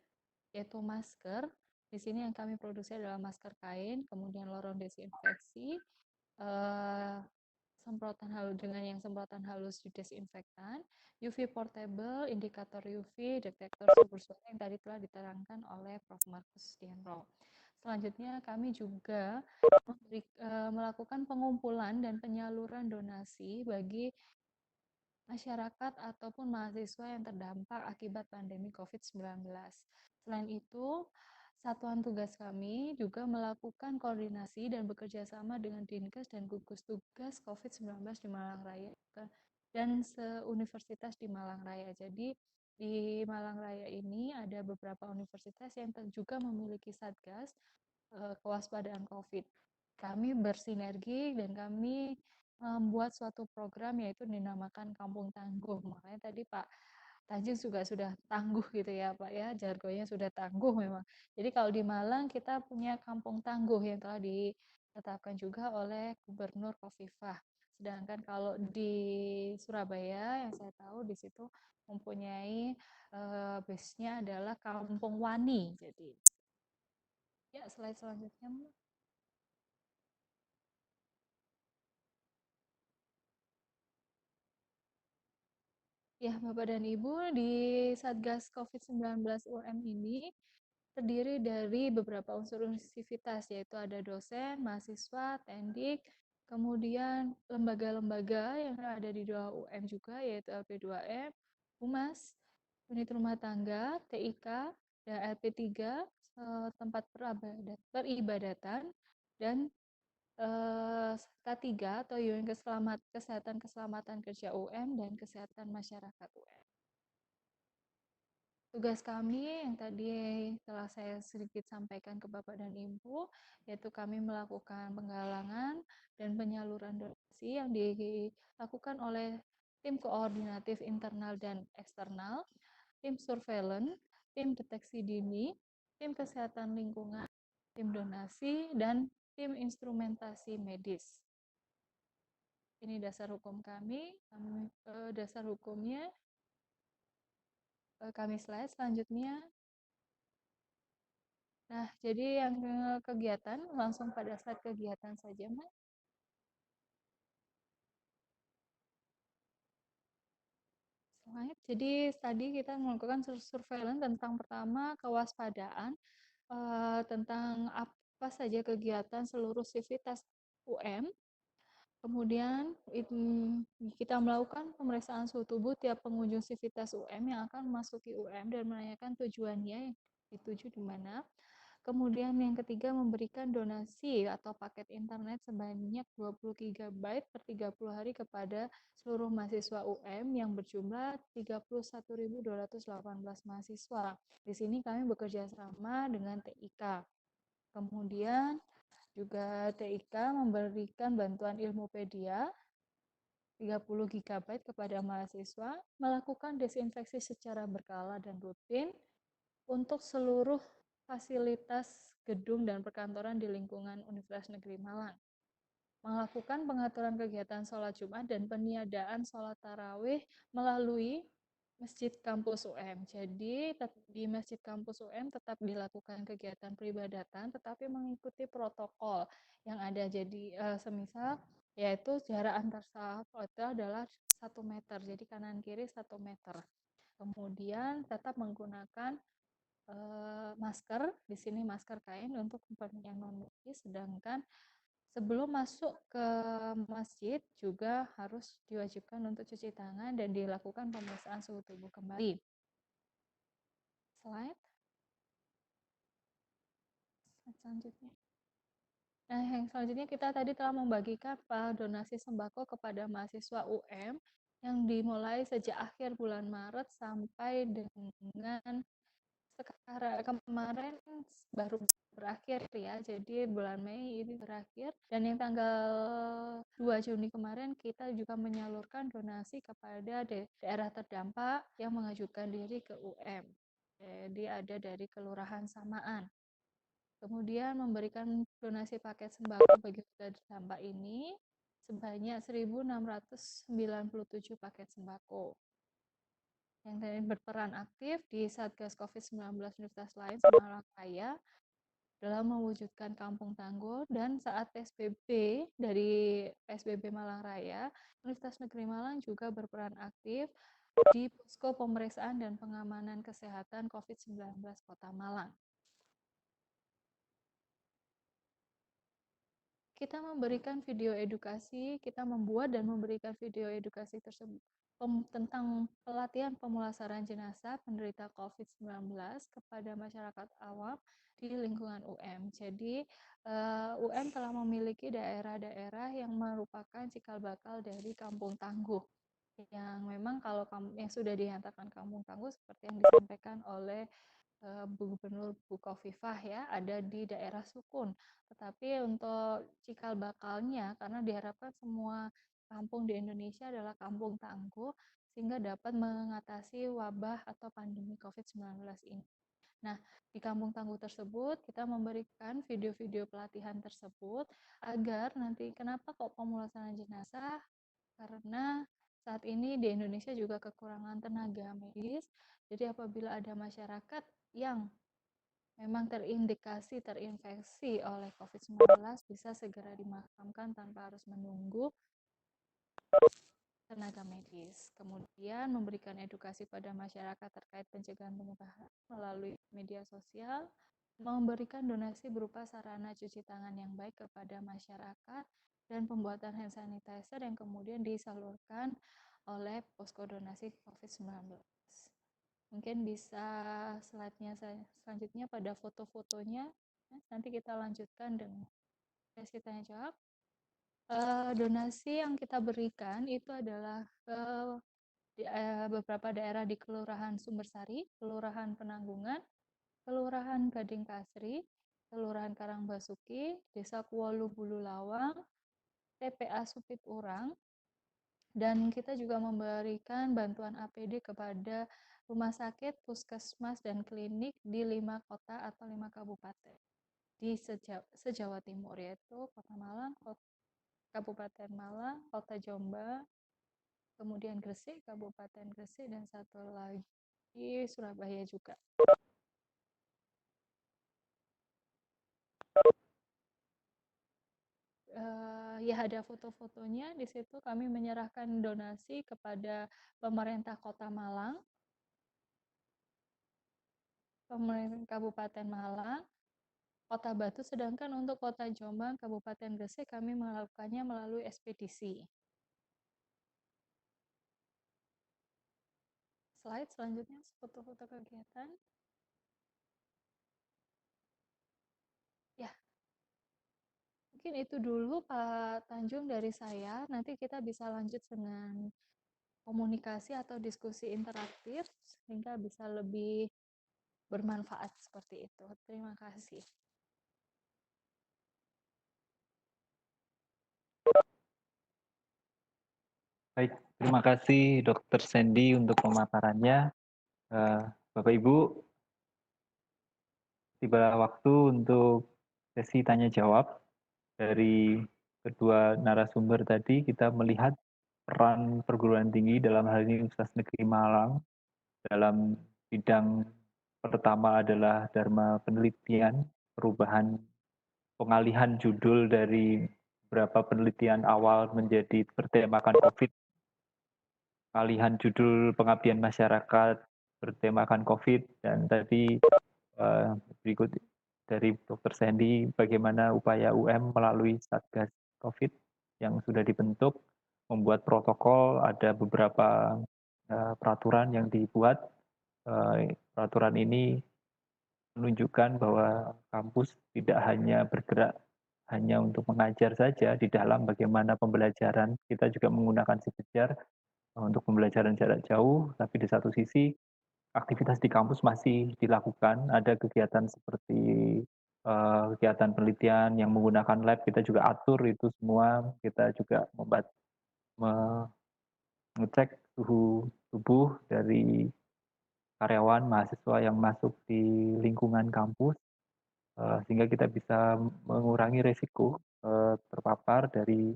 yaitu masker. Di sini yang kami produksi adalah masker kain, kemudian lorong desinfeksi, semprotan halus desinfektan, UV portable, indikator UV, detektor sumber suara yang tadi telah diterangkan oleh Prof. Markus Dienro. Selanjutnya kami juga melakukan pengumpulan dan penyaluran donasi bagi masyarakat ataupun mahasiswa yang terdampak akibat pandemi COVID-19. Selain itu, satuan tugas kami juga melakukan koordinasi dan bekerja sama dengan Dinkes dan gugus tugas COVID-19 di Malang Raya dan se-universitas di Malang Raya. Jadi di Malang Raya ini ada beberapa universitas yang juga memiliki satgas kewaspadaan COVID. Kami bersinergi dan kami membuat suatu program yaitu dinamakan Kampung Tangguh. Makanya tadi Pak Tanjung juga sudah tangguh gitu ya Pak ya, jargonnya sudah tangguh memang. Jadi kalau di Malang kita punya Kampung Tangguh yang telah ditetapkan juga oleh Gubernur Khofifah. Sedangkan kalau di Surabaya yang saya tahu di situ mempunyai base-nya adalah Kampung Wani. Jadi ya slide selanjutnya. Ya, Bapak dan Ibu, di Satgas COVID-19 UM ini terdiri dari beberapa unsur sivitas, yaitu ada dosen, mahasiswa, tendik, kemudian lembaga-lembaga yang ada di dua UM juga, yaitu LP2M, Humas, unit rumah tangga, TIK, dan LP3, tempat peribadatan, dan K3 atau Yuan Kesehatan Keselamatan Kerja UM dan Kesehatan Masyarakat UM. Tugas kami yang tadi telah saya sedikit sampaikan ke Bapak dan Ibu, yaitu kami melakukan penggalangan dan penyaluran donasi yang dilakukan oleh tim koordinatif internal dan eksternal, tim surveillance, tim deteksi dini, tim kesehatan lingkungan, tim donasi, dan tim instrumentasi medis. Ini dasar hukum kami dasar hukumnya kami slide selanjutnya. Nah, jadi yang kegiatan langsung pada saat kegiatan saja, Mas. Slide. Jadi tadi kita melakukan surveillance tentang pertama kewaspadaan tentang apa saja kegiatan seluruh sivitas UM. Kemudian kita melakukan pemeriksaan suhu tubuh tiap pengunjung sivitas UM yang akan memasuki UM dan menanyakan tujuannya dituju di mana. Kemudian yang ketiga, memberikan donasi atau paket internet sebanyak 20 GB per 30 hari kepada seluruh mahasiswa UM yang berjumlah 31.218 mahasiswa. Di sini kami bekerja sama dengan TIK. Kemudian juga TIK memberikan bantuan Ilmupedia 30 GB kepada mahasiswa, melakukan desinfeksi secara berkala dan rutin untuk seluruh fasilitas gedung dan perkantoran di lingkungan Universitas Negeri Malang. Melakukan pengaturan kegiatan sholat Jumat dan peniadaan sholat tarawih melalui Masjid Kampus UM. Jadi di Masjid Kampus UM tetap dilakukan kegiatan peribadatan, tetapi mengikuti protokol yang ada. Jadi semisal yaitu jarak antar saf itu adalah 1 meter, jadi kanan kiri 1 meter. Kemudian tetap menggunakan masker, di sini masker kain untuk yang non-medis, sedangkan sebelum masuk ke masjid juga harus diwajibkan untuk cuci tangan dan dilakukan pemeriksaan suhu tubuh kembali. Slide selanjutnya. Nah, yang selanjutnya kita tadi telah membagikan donasi sembako kepada mahasiswa UM yang dimulai sejak akhir bulan Maret sampai dengan sekarang kemarin baru berakhir ya, jadi bulan Mei ini berakhir, dan yang tanggal 2 Juni kemarin kita juga menyalurkan donasi kepada daerah terdampak yang mengajukan diri ke UM. Jadi ada dari Kelurahan Samaan. Kemudian memberikan donasi paket sembako bagi warga terdampak ini sebanyak 1.697 paket sembako. Yang tadi berperan aktif di Satgas COVID-19 Universitas lain Semarang Raya dalam mewujudkan kampung tangguh, dan saat PSBB dari PSBB Malang Raya, Universitas Negeri Malang juga berperan aktif di posko pemeriksaan dan pengamanan kesehatan COVID-19 Kota Malang. Kita memberikan video edukasi, kita membuat dan memberikan video edukasi tersebut tentang pelatihan pemulasaran jenazah penderita COVID-19 kepada masyarakat awam di lingkungan UM. Jadi UM telah memiliki daerah-daerah yang merupakan cikal bakal dari kampung tangguh, yang memang kalau yang sudah dinyatakan kampung tangguh seperti yang disampaikan oleh Bu Gubernur Bu Khofifah ya, ada di daerah Sukun. Tetapi untuk cikal bakalnya, karena diharapkan semua kampung di Indonesia adalah kampung tangguh, sehingga dapat mengatasi wabah atau pandemi COVID-19 ini. Nah, di kampung tangguh tersebut kita memberikan video-video pelatihan tersebut agar nanti, kenapa kok pemulasaran jenazah? Karena saat ini di Indonesia juga kekurangan tenaga medis. Jadi apabila ada masyarakat yang memang terindikasi terinfeksi oleh COVID-19 bisa segera dimakamkan tanpa harus menunggu tenaga medis. Kemudian memberikan edukasi pada masyarakat terkait pencegahan penyebaran melalui media sosial, memberikan donasi berupa sarana cuci tangan yang baik kepada masyarakat, dan pembuatan hand sanitizer yang kemudian disalurkan oleh posko donasi COVID-19. Mungkin bisa slide-nya selanjutnya pada foto-fotonya. Nanti kita lanjutkan dengan sesi tanya jawab. Donasi yang kita berikan itu adalah beberapa daerah di Kelurahan Sumbersari, Kelurahan Penanggungan, Kelurahan Gading Kasri, Kelurahan Karangbasuki, Desa Kuolu Bululawang, TPA Supit Urang, dan kita juga memberikan bantuan APD kepada rumah sakit, puskesmas, dan klinik di 5 kota atau 5 kabupaten di se-Jawa Timur, yaitu Kota Malang, Kabupaten Malang, Kota Jombang, kemudian Gresik, Kabupaten Gresik, dan satu lagi Surabaya juga. Ya, ada foto-fotonya. Di situ kami menyerahkan donasi kepada pemerintah Kota Malang, pemerintah Kabupaten Malang, Kota Batu, sedangkan untuk Kota Jombang, Kabupaten Gresik kami melakukannya melalui ekspedisi. Slide selanjutnya, foto-foto kegiatan. Mungkin itu dulu Pak Tanjung dari saya. Nanti kita bisa lanjut dengan komunikasi atau diskusi interaktif sehingga bisa lebih bermanfaat seperti itu. Terima kasih. Baik, terima kasih Dr. Sandy untuk pemaparannya. Bapak Ibu, tiba waktu untuk sesi tanya jawab. Dari kedua narasumber tadi kita melihat peran perguruan tinggi dalam hal ini Universitas Negeri Malang dalam bidang pertama adalah Dharma Penelitian, perubahan pengalihan judul dari beberapa penelitian awal menjadi bertemakan COVID, pengalihan judul pengabdian masyarakat bertemakan COVID, dan tadi berikut dari Dr. Sandy bagaimana upaya UM melalui Satgas COVID yang sudah dibentuk, membuat protokol, ada beberapa peraturan yang dibuat. Peraturan ini menunjukkan bahwa kampus tidak hanya bergerak hanya untuk mengajar saja di dalam bagaimana pembelajaran, kita juga menggunakan si kejar untuk pembelajaran jarak jauh, tapi di satu sisi aktivitas di kampus masih dilakukan, ada kegiatan seperti kegiatan penelitian yang menggunakan lab, kita juga atur itu semua, kita juga mengecek suhu tubuh dari karyawan, mahasiswa yang masuk di lingkungan kampus, sehingga kita bisa mengurangi resiko terpapar dari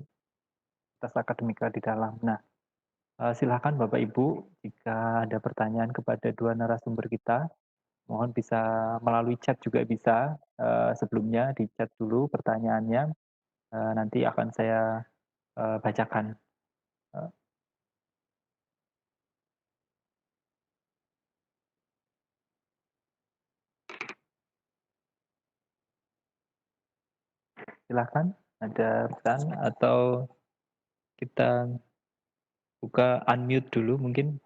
tes akademika di dalam. Nah, silakan Bapak Ibu, jika ada pertanyaan kepada dua narasumber kita, mohon bisa melalui chat juga bisa, sebelumnya di chat dulu pertanyaannya, nanti akan saya bacakan. Eee, Silakan, ada pesan atau kita buka unmute dulu mungkin,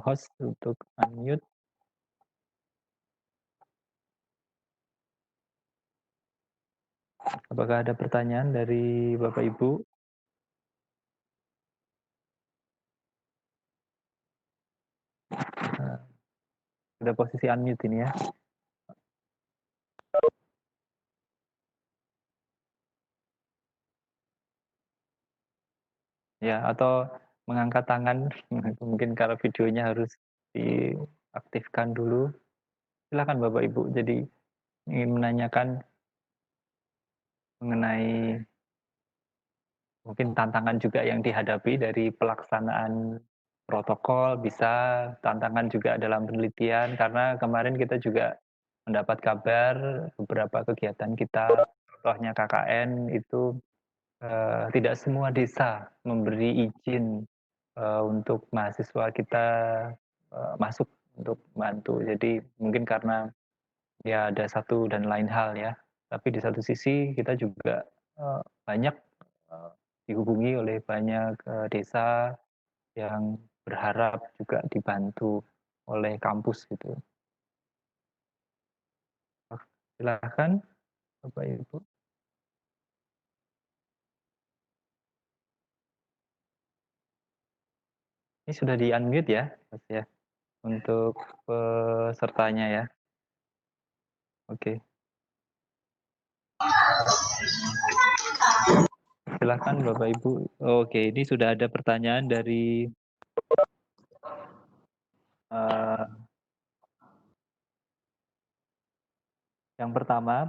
host untuk unmute. Apakah ada pertanyaan dari Bapak Ibu? Sudah posisi unmute ini ya. Ya, atau mengangkat tangan, mungkin kalau videonya harus diaktifkan dulu. Silakan Bapak Ibu, jadi ingin menanyakan mengenai mungkin tantangan juga yang dihadapi dari pelaksanaan protokol, bisa tantangan juga dalam penelitian, karena kemarin kita juga mendapat kabar beberapa kegiatan kita, contohnya KKN itu tidak semua desa memberi izin untuk mahasiswa kita masuk untuk membantu. Jadi mungkin karena ya ada satu dan lain hal ya. Tapi di satu sisi kita juga banyak dihubungi oleh banyak desa yang berharap juga dibantu oleh kampus gitu. Silakan Bapak Ibu. Ini sudah di unmute ya, Mas ya, untuk pesertanya ya. Oke. Silakan Bapak Ibu. Oke, ini sudah ada pertanyaan dari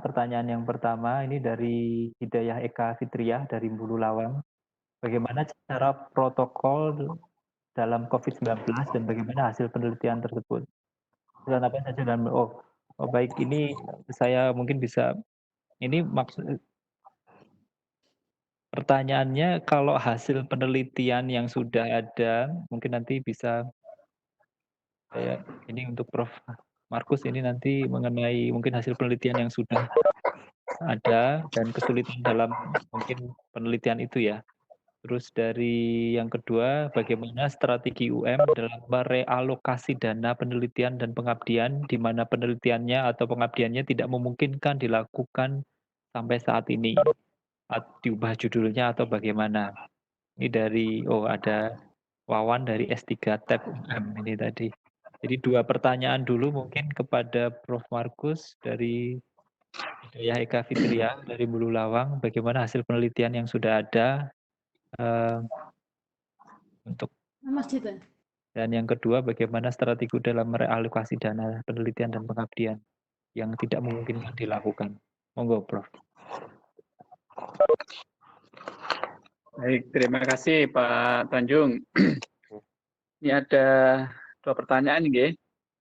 pertanyaan yang pertama ini dari Hidayah Eka Fitriah dari Bulu Lawang. Bagaimana cara protokol dalam COVID-19 dan bagaimana hasil penelitian tersebut? Dan apa saja dan baik, ini saya mungkin bisa, ini maksud pertanyaannya kalau hasil penelitian yang sudah ada, mungkin nanti bisa ini untuk Prof. Markus, ini nanti mengenai mungkin hasil penelitian yang sudah ada dan kesulitan dalam mungkin penelitian itu ya. Terus dari yang kedua, bagaimana strategi UM dalam merealokasi dana penelitian dan pengabdian di mana penelitiannya atau pengabdiannya tidak memungkinkan dilakukan sampai saat ini. diubah judulnya atau bagaimana? Ini dari, ada Wawan dari S3 Tab UM ini tadi. Jadi 2 pertanyaan dulu mungkin kepada Prof. Markus dari Hidayah Eka Fitria dari Bulu Lawang, bagaimana hasil penelitian yang sudah ada untuk dan yang kedua bagaimana strategi dalam merealokasi dana penelitian dan pengabdian yang tidak memungkinkan dilakukan. Monggo, Prof. Baik, terima kasih Pak Tanjung. Ini ada 2 pertanyaan nih.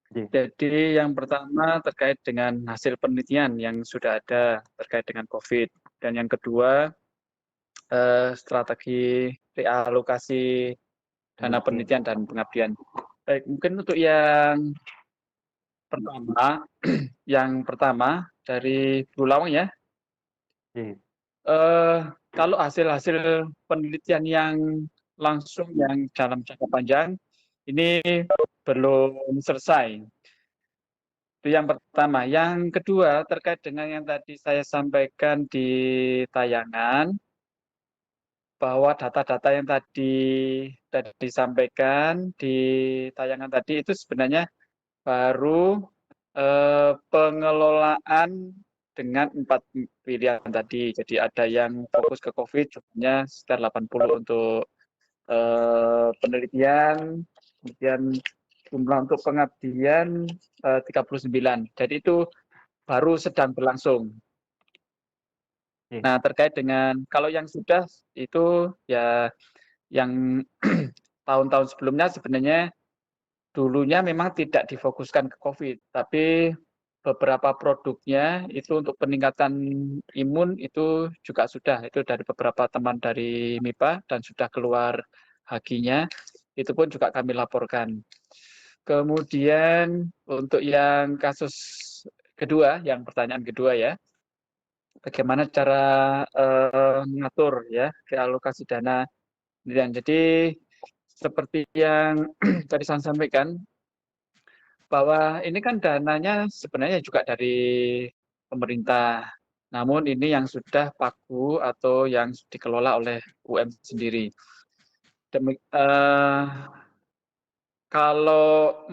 Jadi yang pertama terkait dengan hasil penelitian yang sudah ada terkait dengan COVID. Dan yang kedua, strategi realokasi dana penelitian dan pengabdian. Baik, mungkin untuk yang pertama dari Bu Lawang ya. Kalau hasil-hasil penelitian yang langsung yang dalam jangka panjang ini belum selesai. Itu yang pertama. Yang kedua terkait dengan yang tadi saya sampaikan di tayangan, bahwa data-data yang tadi disampaikan di tayangan tadi itu sebenarnya baru pengelolaan dengan 4 pilihan tadi. Jadi ada yang fokus ke COVID, jumlahnya sekitar 80 untuk penelitian, kemudian jumlah untuk pengabdian 39. Jadi itu baru sedang berlangsung. Nah, terkait dengan kalau yang sudah itu ya yang tahun-tahun sebelumnya sebenarnya dulunya memang tidak difokuskan ke COVID, tapi beberapa produknya itu untuk peningkatan imun itu juga sudah, itu dari beberapa teman dari MIPA dan sudah keluar hakinya, itu pun juga kami laporkan. Kemudian untuk yang kasus kedua, yang pertanyaan kedua ya, bagaimana cara mengatur ya realokasi dana. Dan jadi seperti yang tadi saya sampaikan, bahwa ini kan dananya sebenarnya juga dari pemerintah. Namun ini yang sudah pagu atau yang dikelola oleh UM sendiri. Kalau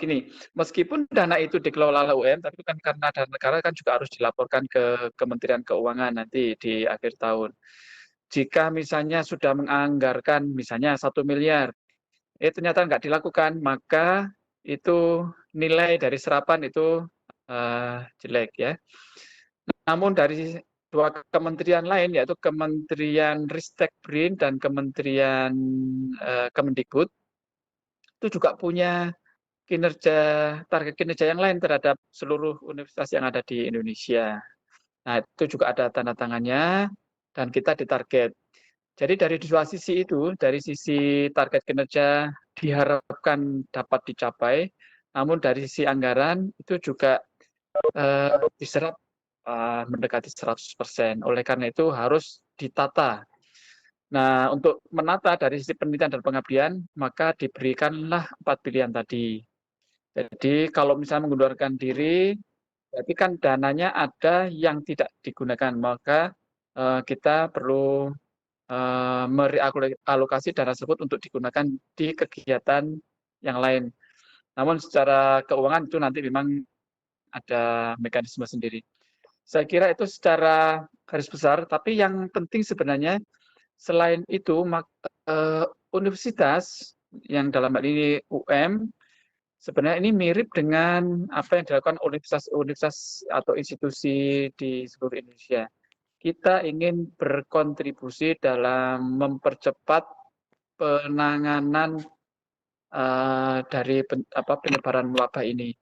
gini, meskipun dana itu dikelola oleh UM, tapi kan karena dana negara kan juga harus dilaporkan ke Kementerian Keuangan nanti di akhir tahun. Jika misalnya sudah menganggarkan misalnya 1 miliar, ternyata nggak dilakukan, maka itu nilai dari serapan itu jelek ya. Namun dari 2 kementerian lain, yaitu Kementerian Ristek BRIN dan Kementerian Kemendikbud, itu juga punya target kinerja yang lain terhadap seluruh universitas yang ada di Indonesia. Nah, itu juga ada tanda tangannya dan kita ditarget. Jadi dari 2 sisi itu, dari sisi target kinerja diharapkan dapat dicapai, namun dari sisi anggaran itu juga diserap mendekati 100%. Oleh karena itu harus ditata. Nah, untuk menata dari sisi penelitian dan pengabdian, maka diberikanlah 4 pilihan tadi. Jadi kalau misalnya mengundurkan diri, berarti kan dananya ada yang tidak digunakan, maka kita perlu merealokasi dana tersebut untuk digunakan di kegiatan yang lain. Namun secara keuangan itu nanti memang ada mekanisme sendiri. Saya kira itu secara garis besar, tapi yang penting sebenarnya selain itu universitas yang dalam hal ini UM sebenarnya ini mirip dengan apa yang dilakukan universitas atau institusi di seluruh Indonesia. Kita ingin berkontribusi dalam mempercepat penanganan dari penyebaran wabah ini.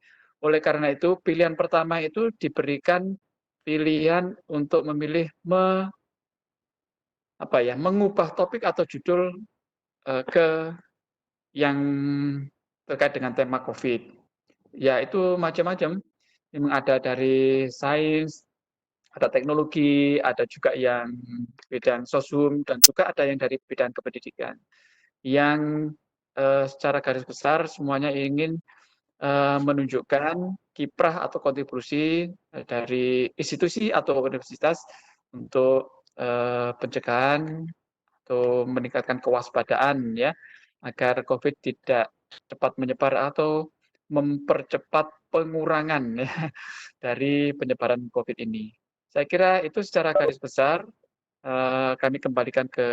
Oleh karena itu, pilihan pertama itu diberikan pilihan untuk memilih mengubah topik atau judul ke yang terkait dengan tema COVID. Ya, itu macam-macam. Memang ada dari sains, ada teknologi, ada juga yang bidang sosum, dan juga ada yang dari bidang kependidikan. Yang secara garis besar semuanya ingin menunjukkan kiprah atau kontribusi dari institusi atau universitas untuk pencegahan atau meningkatkan kewaspadaan ya, agar COVID tidak cepat menyebar atau mempercepat pengurangan ya, dari penyebaran COVID ini. Saya kira itu secara garis besar. Kami kembalikan ke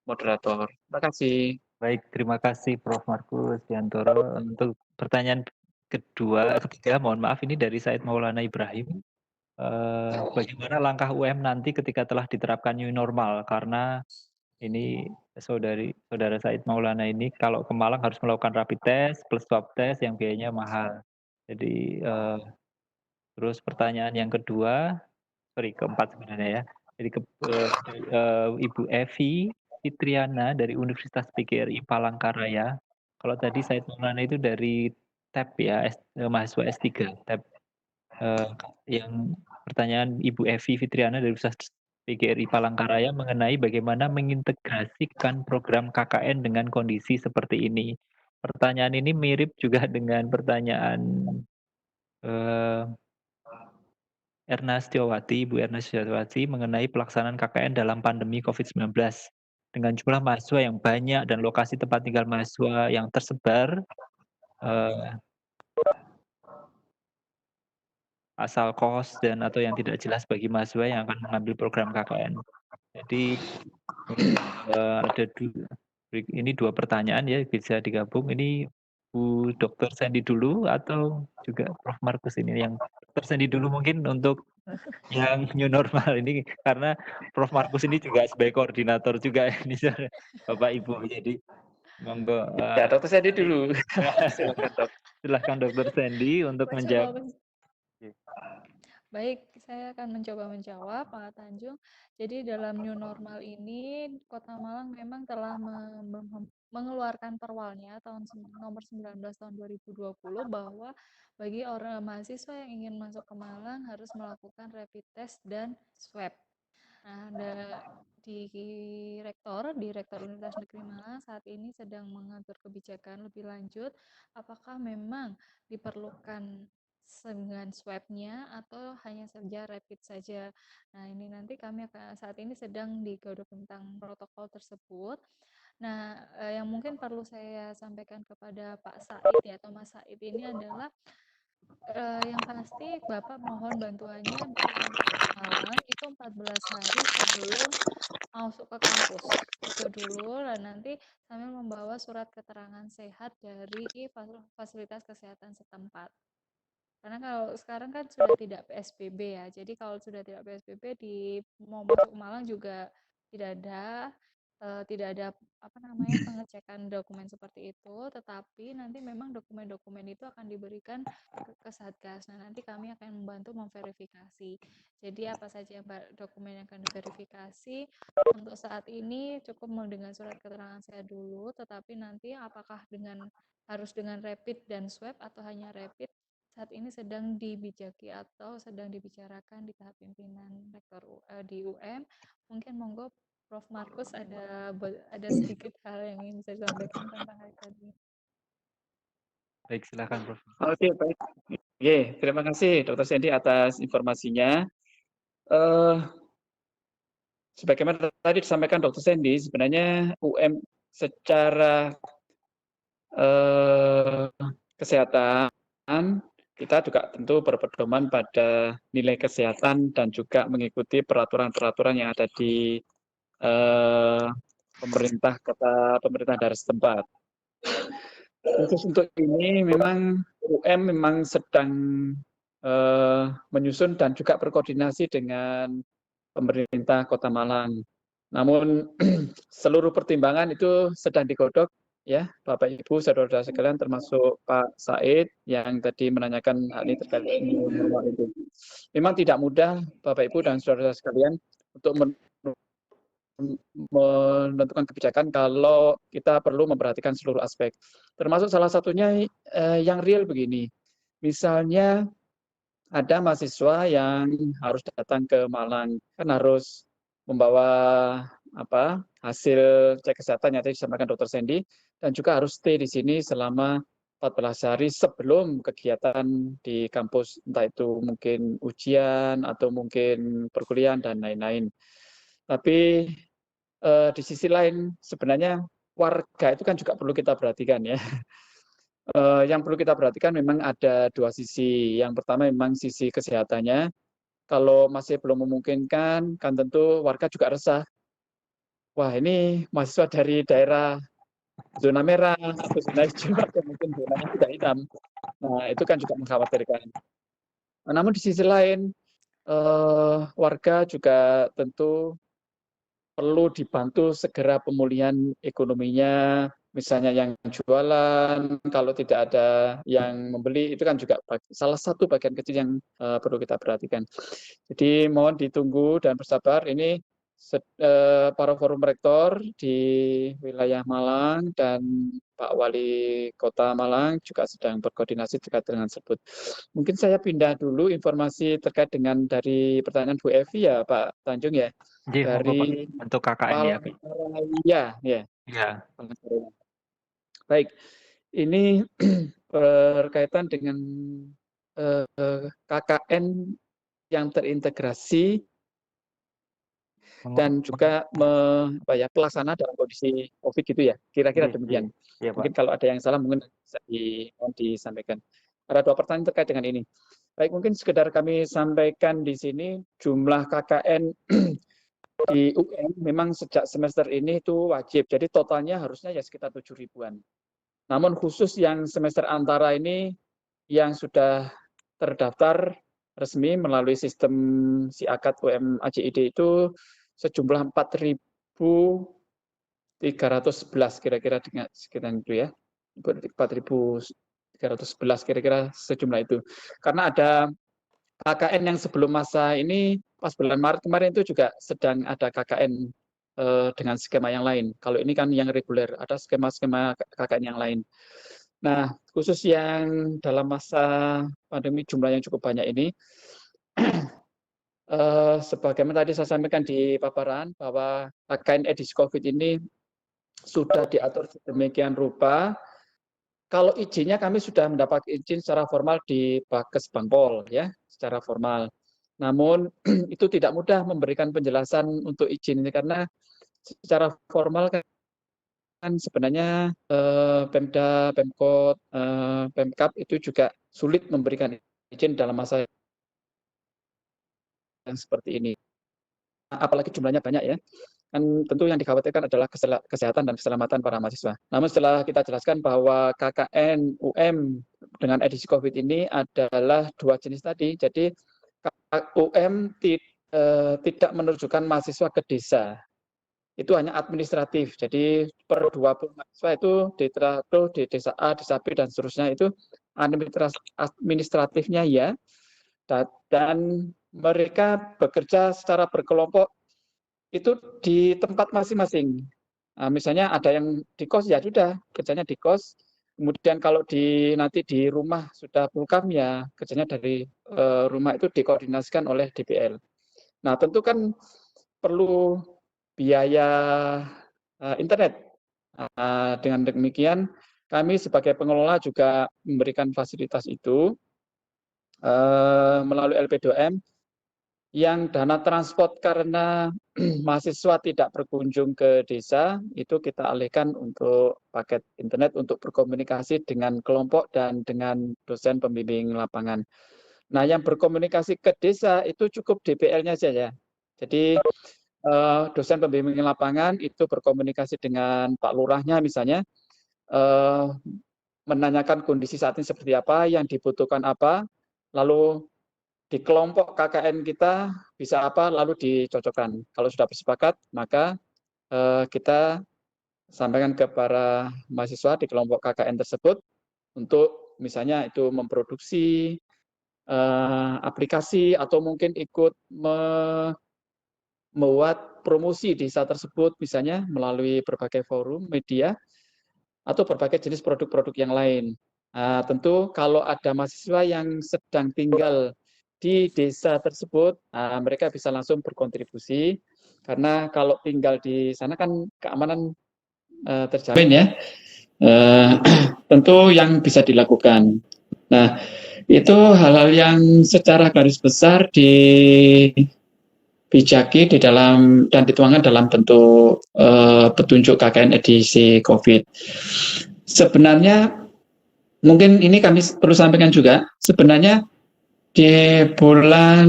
moderator. Terima kasih. Baik, terima kasih Prof. Markus Diantoro. Untuk pertanyaan ketiga, mohon maaf ini dari Said Maulana Ibrahim. Bagaimana langkah UM nanti ketika telah diterapkan new normal? Karena ini saudara Said Maulana ini kalau ke Malang harus melakukan rapid test plus swab test yang biayanya mahal. Jadi terus pertanyaan yang kedua, keempat sebenarnya ya. Jadi Ibu Evi Fitriana dari Universitas PGRI Palangkaraya. Kalau tadi Said Maulana itu dari TEP ya, mahasiswa S3 TEP. Yang pertanyaan Ibu Evi Fitriana dari Universitas PGRI Palangkaraya mengenai bagaimana mengintegrasikan program KKN dengan kondisi seperti ini. Pertanyaan ini mirip juga dengan pertanyaan Erna Setiawati, Ibu Erna Setiawati mengenai pelaksanaan KKN dalam pandemi COVID-19. Dengan jumlah mahasiswa yang banyak dan lokasi tempat tinggal mahasiswa yang tersebar, asal kos dan atau yang tidak jelas bagi mahasiswa yang akan mengambil program KKN. Jadi ada ini dua pertanyaan ya, bisa digabung. Ini Bu Dr. Sandy dulu atau juga Prof. Markus ini? Yang Dr. Sandy dulu mungkin untuk yang new normal ini, karena Prof. Markus ini juga sebagai koordinator juga ini Bapak Ibu. Jadi monggo. Ya, Dr. Sandy dulu. Silakan Dok. Silakan Dr. Sandy untuk menjawab. Baik, saya akan mencoba menjawab, Pak Tanjung. Jadi dalam new normal ini, Kota Malang memang telah mengeluarkan perwalnya nomor 19 tahun 2020 bahwa bagi orang mahasiswa yang ingin masuk ke Malang harus melakukan rapid test dan swab. Nah, di Rektor Universitas Negeri Malang saat ini sedang mengatur kebijakan lebih lanjut, apakah memang diperlukan dengan swab-nya atau hanya saja rapid saja. Nah, ini nanti kami akan saat ini sedang digodok tentang protokol tersebut. Nah, yang mungkin perlu saya sampaikan kepada Pak Said ya, atau Mas Said ini adalah yang pasti Bapak mohon bantuannya sampai ke Malang itu 14 hari sebelum masuk ke kampus. Itu dulu, dan nanti sambil membawa surat keterangan sehat dari fasilitas kesehatan setempat. Karena kalau sekarang kan sudah tidak PSBB ya, jadi kalau sudah tidak PSBB mau masuk Malang juga tidak ada pengecekan dokumen seperti itu, tetapi nanti memang dokumen-dokumen itu akan diberikan ke Satgas. Nah, nanti kami akan membantu memverifikasi. Jadi apa saja dokumen yang akan diverifikasi, untuk saat ini cukup dengan surat keterangan sehat dulu, tetapi nanti apakah harus dengan rapid dan swab atau hanya rapid, saat ini sedang dibijaki atau sedang dibicarakan di tahap pimpinan rektor di UM. Mungkin monggo Prof. Markus ada sedikit hal yang ingin bisa disampaikan tentang hal tadi. Baik, silakan Prof. Oke, baik. Terima kasih Dr. Sandy atas informasinya. Sebagaimana tadi disampaikan Dr. Sandy, sebenarnya UM secara kesehatan kita juga tentu berpedoman pada nilai kesehatan dan juga mengikuti peraturan-peraturan yang ada di pemerintah daerah setempat. Khusus untuk ini memang UM memang sedang menyusun dan juga berkoordinasi dengan pemerintah Kota Malang. Namun seluruh pertimbangan itu sedang digodok ya, Bapak Ibu saudara-saudara sekalian, termasuk Pak Said yang tadi menanyakan hal ini terkait new normal itu. Memang tidak mudah Bapak Ibu dan saudara-saudara sekalian untuk menentukan kebijakan kalau kita perlu memperhatikan seluruh aspek. Termasuk salah satunya yang real begini. Misalnya ada mahasiswa yang harus datang ke Malang, kan harus membawa hasil cek kesehatan yang tadi disampaikan Dr. Sandy, dan juga harus stay di sini selama 14 hari sebelum kegiatan di kampus, entah itu mungkin ujian atau mungkin perkuliahan dan lain-lain. Tapi di sisi lain sebenarnya warga itu kan juga perlu kita perhatikan ya. Yang perlu kita perhatikan memang ada dua sisi. Yang pertama memang sisi kesehatannya. Kalau masih belum memungkinkan, kan tentu warga juga resah. Wah, ini mahasiswa dari daerah zona merah atau zona hijau atau mungkin zonanya tidak hitam. Nah, itu kan juga mengkhawatirkan. Namun di sisi lain, warga juga tentu perlu dibantu segera pemulihan ekonominya, misalnya yang jualan, kalau tidak ada yang membeli, itu kan juga salah satu bagian kecil yang perlu kita perhatikan. Jadi mohon ditunggu dan bersabar. Ini para forum rektor di wilayah Malang dan Pak Wali Kota Malang juga sedang berkoordinasi terkait dengan tersebut. Mungkin saya pindah dulu informasi terkait dengan dari pertanyaan Bu Evi ya Pak Tanjung ya. Dari untuk KKN ya. Ya. Baik, ini berkaitan dengan KKN yang terintegrasi dan juga pelaksana dalam kondisi COVID gitu ya, kira-kira demikian. Ya, mungkin kalau ada yang salah mungkin bisa disampaikan. Ada dua pertanyaan terkait dengan ini. Baik, mungkin sekedar kami sampaikan di sini jumlah KKN di UM memang sejak semester ini itu wajib, jadi totalnya harusnya ya sekitar 7 ribuan. Namun khusus yang semester antara ini yang sudah terdaftar resmi melalui sistem SIAKAD UM AJID itu sejumlah 4.311 kira-kira dengan sekitar itu ya. 4.311 kira-kira sejumlah itu. Karena ada KKN yang sebelum masa ini, pas bulan Maret kemarin itu juga sedang ada KKN dengan skema yang lain. Kalau ini kan yang reguler, ada skema-skema KKN yang lain. Nah, khusus yang dalam masa pandemi jumlah yang cukup banyak ini, sebagaimana tadi saya sampaikan di paparan, bahwa KKN edisi COVID ini sudah diatur sedemikian rupa. Kalau izinnya kami sudah mendapat izin secara formal di Bakes Bangpol ya, secara formal. Namun itu tidak mudah memberikan penjelasan untuk izin ini karena secara formal kan sebenarnya Pemda, Pemkot, Pemkab itu juga sulit memberikan izin dalam masa yang seperti ini. Apalagi jumlahnya banyak ya. Kan tentu yang dikhawatirkan adalah kesehatan dan keselamatan para mahasiswa. Namun setelah kita jelaskan bahwa KKN UM dengan edisi COVID ini adalah dua jenis tadi, jadi UM tidak menerjukan mahasiswa ke desa, itu hanya administratif. Jadi per 20 mahasiswa itu di desa A, desa B dan seterusnya itu administratifnya ya, dan mereka bekerja secara berkelompok itu di tempat masing-masing. Nah, misalnya ada yang di kos ya sudah kerjanya di kos. Kemudian kalau nanti di rumah sudah pulkam ya kerjanya dari rumah itu dikoordinasikan oleh DPL. Nah, tentu kan perlu biaya internet. Dengan demikian kami sebagai pengelola juga memberikan fasilitas itu melalui LP2M yang dana transport karena mahasiswa tidak berkunjung ke desa, itu kita alihkan untuk paket internet untuk berkomunikasi dengan kelompok dan dengan dosen pembimbing lapangan. Nah, yang berkomunikasi ke desa itu cukup DPL-nya saja. Jadi dosen pembimbing lapangan itu berkomunikasi dengan Pak Lurahnya misalnya, menanyakan kondisi saat ini seperti apa, yang dibutuhkan apa, lalu di kelompok KKN kita bisa apa, lalu dicocokkan. Kalau sudah bersepakat, maka kita sampaikan ke para mahasiswa di kelompok KKN tersebut untuk misalnya itu memproduksi aplikasi atau mungkin ikut membuat promosi di desa tersebut, misalnya melalui berbagai forum media atau berbagai jenis produk-produk yang lain. Nah, tentu kalau ada mahasiswa yang sedang tinggal di desa tersebut, mereka bisa langsung berkontribusi karena kalau tinggal di sana kan keamanan terjamin ya. Tentu yang bisa dilakukan. Nah, itu hal-hal yang secara garis besar bijaki di dalam dan dituangkan dalam bentuk petunjuk KKN edisi COVID. Sebenarnya mungkin ini kami perlu sampaikan juga, sebenarnya di bulan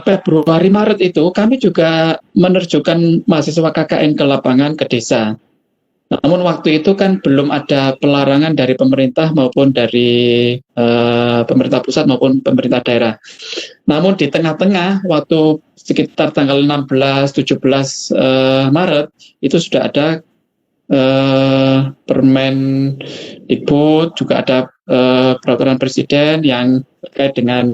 Februari Maret itu kami juga menerjunkan mahasiswa KKN ke lapangan ke desa. Namun waktu itu kan belum ada pelarangan dari pemerintah maupun dari pemerintah pusat maupun pemerintah daerah. Namun di tengah-tengah waktu sekitar tanggal 16-17 Maret itu sudah ada Permendikbud, juga ada peraturan presiden yang terkait dengan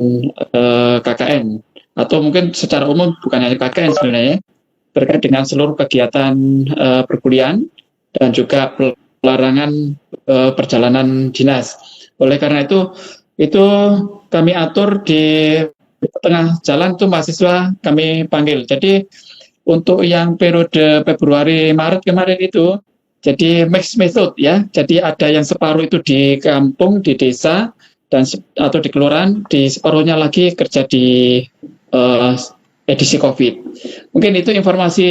KKN, atau mungkin secara umum bukan hanya KKN sebenarnya, terkait dengan seluruh kegiatan perkuliahan dan juga pelarangan perjalanan dinas. Oleh karena itu kami atur di tengah jalan itu mahasiswa kami panggil. Jadi untuk yang periode Februari Maret kemarin itu jadi mixed method ya. Jadi ada yang separuh itu di kampung, di desa dan atau di kelurahan, di separuhnya lagi kerja di edisi COVID. Mungkin itu informasi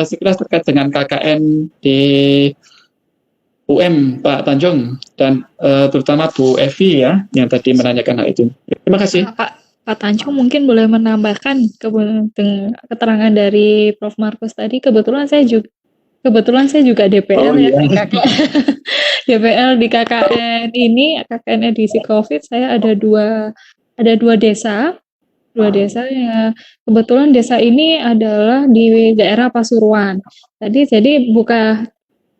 sekilas terkait dengan KKN di UM Pak Tanjung dan terutama Bu Evi ya yang tadi menanyakan hal itu. Terima kasih. Pak Tanjung mungkin boleh menambahkan keterangan dari Prof. Markus tadi. Kebetulan saya juga DPL ya di KKN. DPL di KKN ini, KKN edisi COVID, saya ada dua desa. Dua desa yang kebetulan desa ini adalah di daerah Pasuruan. Jadi buka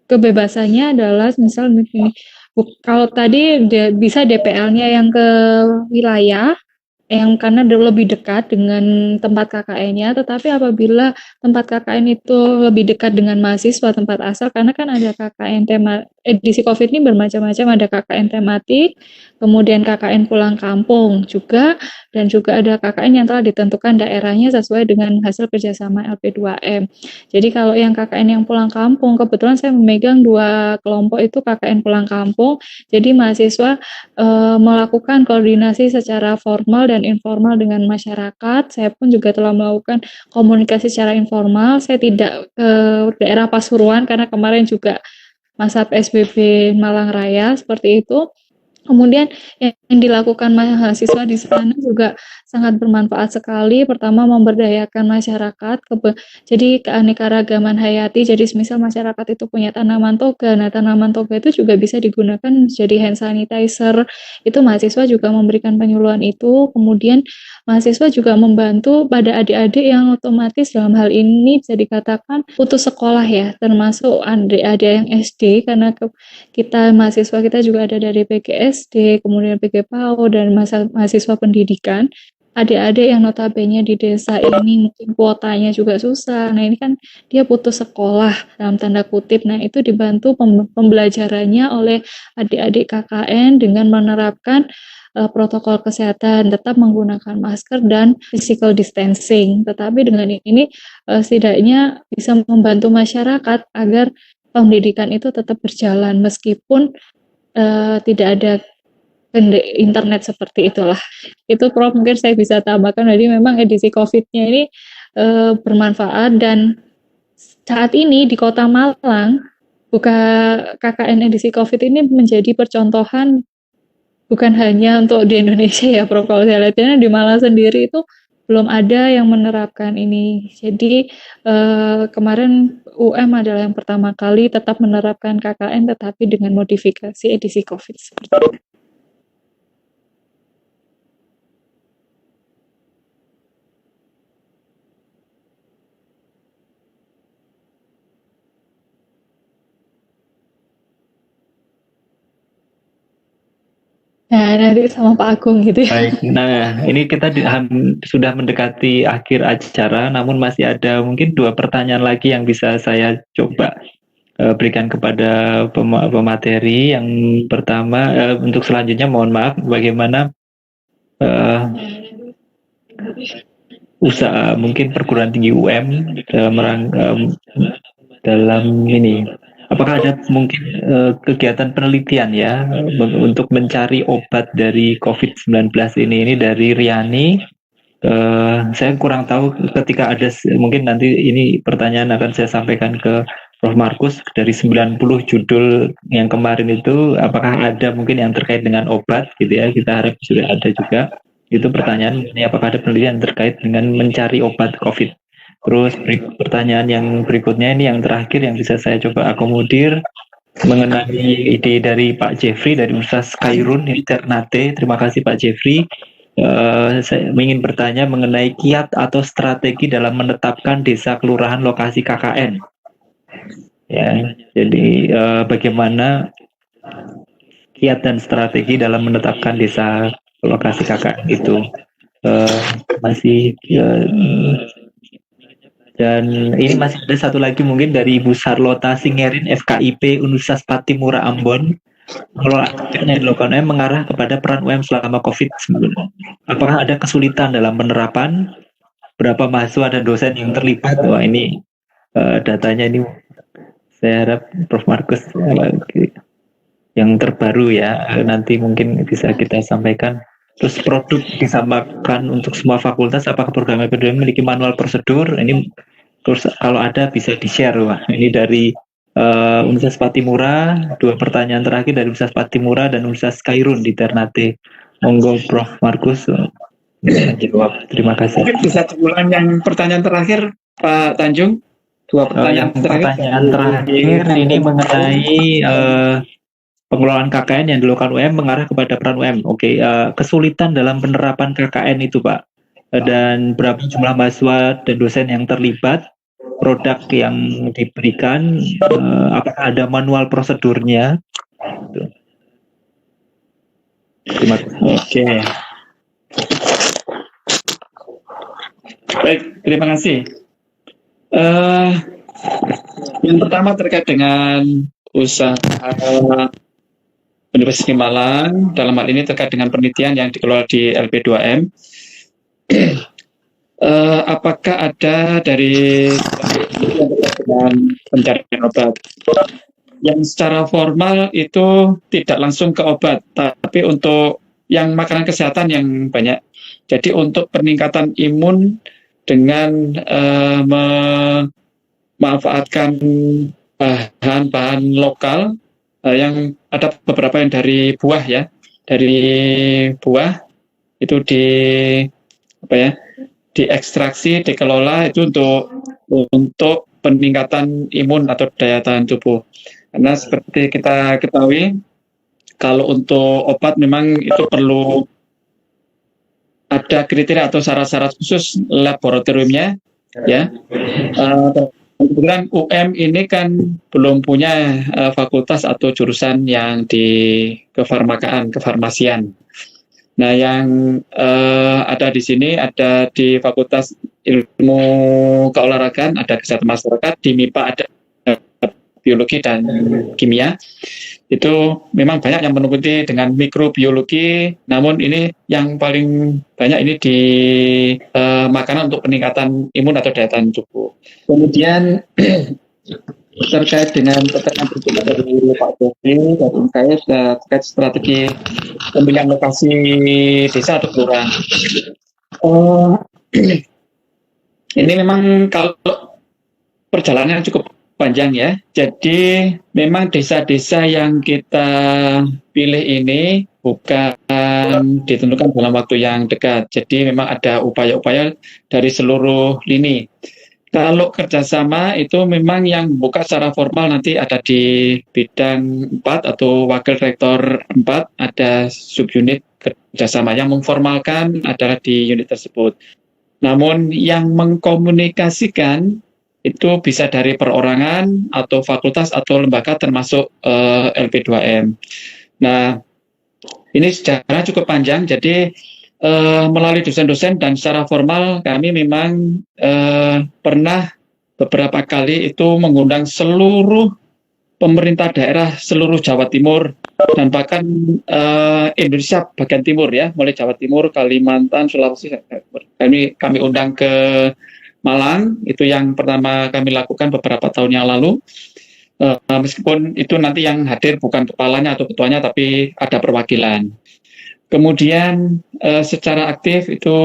kebebasannya adalah misal kalau tadi bisa DPL-nya yang ke wilayah yang karena lebih dekat dengan tempat KKN-nya, tetapi apabila tempat KKN itu lebih dekat dengan mahasiswa tempat asal, karena kan ada KKN tema edisi COVID ini bermacam-macam, ada KKN tematik, kemudian KKN pulang kampung juga, dan juga ada KKN yang telah ditentukan daerahnya sesuai dengan hasil kerjasama LP2M. Jadi kalau yang KKN yang pulang kampung, kebetulan saya memegang dua kelompok itu KKN pulang kampung, jadi mahasiswa melakukan koordinasi secara formal dan informal dengan masyarakat. Saya pun juga telah melakukan komunikasi secara informal. Saya tidak ke daerah Pasuruan karena kemarin juga masa PSBB Malang Raya seperti itu. Kemudian yang dilakukan mahasiswa di sana juga sangat bermanfaat sekali. Pertama, memberdayakan masyarakat, jadi keanekaragaman hayati. Jadi misal masyarakat itu punya tanaman toga, nah tanaman toga itu juga bisa digunakan jadi hand sanitizer. Itu mahasiswa juga memberikan penyuluhan itu. Kemudian mahasiswa juga membantu pada adik-adik yang otomatis dalam hal ini bisa dikatakan putus sekolah ya, termasuk adik-adik yang SD, karena kita mahasiswa kita juga ada dari PGSD, kemudian PG PAUD dan mahasiswa pendidikan. Adik-adik yang notabene di desa ini mungkin kuotanya juga susah. Nah ini kan dia putus sekolah dalam tanda kutip. Nah itu dibantu pembelajarannya oleh adik-adik KKN dengan menerapkan protokol kesehatan, tetap menggunakan masker dan physical distancing. Tetapi dengan ini setidaknya bisa membantu masyarakat agar pendidikan itu tetap berjalan meskipun tidak ada internet seperti itulah. Itu Prof mungkin saya bisa tambahkan. Jadi memang edisi COVID-nya ini bermanfaat, dan saat ini di Kota Malang buka KKN edisi COVID ini menjadi percontohan bukan hanya untuk di Indonesia ya Prof. Kalau saya lihatnya di Malang sendiri itu belum ada yang menerapkan ini. Jadi kemarin UM adalah yang pertama kali tetap menerapkan KKN tetapi dengan modifikasi edisi COVID seperti itu. Nah, nanti sama Pak Agung gitu ya. Baik, nah ini kita sudah mendekati akhir acara, namun masih ada mungkin 2 pertanyaan lagi yang bisa saya coba berikan kepada pemateri. Yang pertama, untuk selanjutnya mohon maaf, bagaimana usaha mungkin perguruan tinggi UM dalam ini, apakah ada mungkin kegiatan penelitian ya untuk mencari obat dari COVID-19 ini dari Riani Saya kurang tahu ketika ada, mungkin nanti ini pertanyaan akan saya sampaikan ke Prof. Markus, dari 90 judul yang kemarin itu apakah ada mungkin yang terkait dengan obat gitu ya, kita harap sudah ada juga. Itu pertanyaan ini, apakah ada penelitian terkait dengan mencari obat COVID. Terus pertanyaan yang berikutnya ini yang terakhir yang bisa saya coba akomodir mengenai ide dari Pak Jeffrey dari Universitas Kairun Ternate. Terima kasih Pak Jeffrey. Saya ingin bertanya mengenai kiat atau strategi dalam menetapkan desa kelurahan lokasi KKN. Ya, jadi bagaimana kiat dan strategi dalam menetapkan desa lokasi KKN itu masih dan ini masih ada satu lagi mungkin dari Ibu Sarlota Singerin FKIP Universitas Patimura Ambon. Pengelolaan yang dilakukan UM mengarah kepada peran UM selama COVID-19. Apakah ada kesulitan dalam penerapan? Berapa mahasiswa dan dosen yang terlibat? Wah, ini datanya ini saya harap Prof. Markus yang terbaru ya, nanti mungkin bisa kita sampaikan. Terus produk disamakan untuk semua fakultas, apakah program epidemiologi memiliki manual prosedur? Ini terus kalau ada bisa di-share. Wah, ini dari Universitas Patimura, 2 pertanyaan terakhir dari Universitas Patimura dan Universitas Kairun di Ternate. Monggo Prof. Markus menjawab. Terima kasih. Mungkin bisa diulang yang pertanyaan terakhir Pak Tanjung. 2 pertanyaan terakhir. Pertanyaan terakhir ini mengenai pengelolaan KKN yang dilakukan UM mengarah kepada peran UM. Oke, kesulitan dalam penerapan KKN itu Pak. Dan berapa jumlah mahasiswa dan dosen yang terlibat? Produk yang diberikan, apakah ada manual prosedurnya? Terima kasih. Oke. Baik, terima kasih. Yang pertama terkait dengan usaha Universitas Malang, dalam hal ini terkait dengan penelitian yang dikelola di LP2M. Apakah ada dari dengan pencarian obat yang secara formal itu tidak langsung ke obat, tapi untuk yang makanan kesehatan yang banyak. Jadi untuk peningkatan imun dengan memanfaatkan bahan-bahan lokal, yang ada beberapa yang dari buah ya, dari buah itu diekstraksi, dikelola itu untuk peningkatan imun atau daya tahan tubuh. Karena seperti kita ketahui, kalau untuk obat memang itu perlu ada kriteria atau syarat-syarat khusus laboratoriumnya, ya. Kebetulan UM ini kan belum punya fakultas atau jurusan yang di kefarmasian. Nah, yang ada di sini ada di Fakultas Ilmu Keolahragaan, ada Kesehatan Masyarakat, di MIPA ada Biologi dan Kimia. Itu memang banyak yang mengikuti dengan mikrobiologi, namun ini yang paling banyak ini di makanan untuk peningkatan imun atau daya tahan tubuh. Kemudian terkait dengan pertanyaan berikutnya dari Pak Jeffrey, terkait strategi pemilihan lokasi desa atau kelurahan. Ini memang kalau perjalanannya cukup panjang ya. Jadi memang desa-desa yang kita pilih ini bukan ditentukan dalam waktu yang dekat. Jadi memang ada upaya-upaya dari seluruh lini. Kalau kerjasama itu memang yang buka secara formal nanti ada di bidang 4 atau wakil rektor 4, ada subunit kerjasama. Yang memformalkan adalah di unit tersebut. Namun yang mengkomunikasikan itu bisa dari perorangan atau fakultas atau lembaga termasuk LP2M. Nah, ini sejarah cukup panjang, jadi melalui dosen-dosen dan secara formal kami memang pernah beberapa kali itu mengundang seluruh pemerintah daerah seluruh Jawa Timur dan bahkan Indonesia bagian timur ya, mulai Jawa Timur, Kalimantan, Sulawesi. Kami undang ke Malang, itu yang pertama kami lakukan beberapa tahun yang lalu. Meskipun itu nanti yang hadir bukan kepalanya atau ketuanya, tapi ada perwakilan. Kemudian secara aktif itu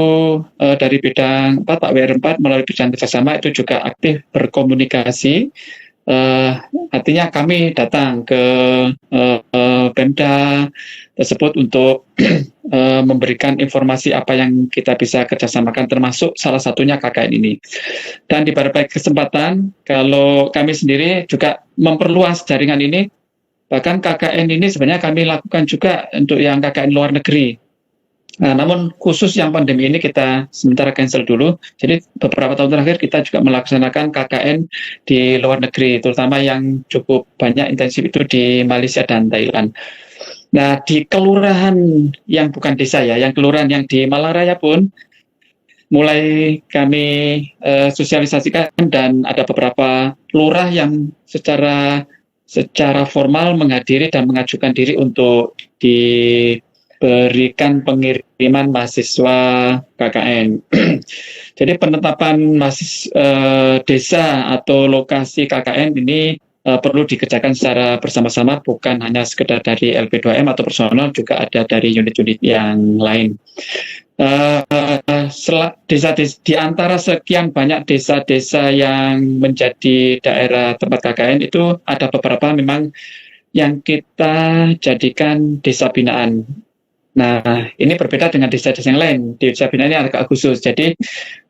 dari bidang 4, Pak WR4 melalui bidang kerjasama itu juga aktif berkomunikasi. Artinya kami datang ke Pemda tersebut untuk memberikan informasi apa yang kita bisa kerjasamakan, termasuk salah satunya KKN ini. Dan di berbagai kesempatan, kalau kami sendiri juga memperluas jaringan ini, bahkan KKN ini sebenarnya kami lakukan juga untuk yang KKN luar negeri. Nah, namun khusus yang pandemi ini kita sementara cancel dulu. Jadi beberapa tahun terakhir kita juga melaksanakan KKN di luar negeri, terutama yang cukup banyak intensif itu di Malaysia dan Thailand. Nah, di kelurahan yang bukan desa ya, yang kelurahan yang di Malang Raya pun mulai kami sosialisasikan, dan ada beberapa lurah yang secara formal menghadiri dan mengajukan diri untuk diberikan pengiriman mahasiswa KKN. Jadi penetapan desa atau lokasi KKN ini perlu dikerjakan secara bersama-sama, bukan hanya sekedar dari LP2M atau personal, juga ada dari unit-unit yang lain. Desa-desa di antara sekian banyak desa-desa yang menjadi daerah tempat KKN itu ada beberapa memang yang kita jadikan desa binaan. Nah, ini berbeda dengan desa-desa yang lain. Desa binaan ini agak khusus. Jadi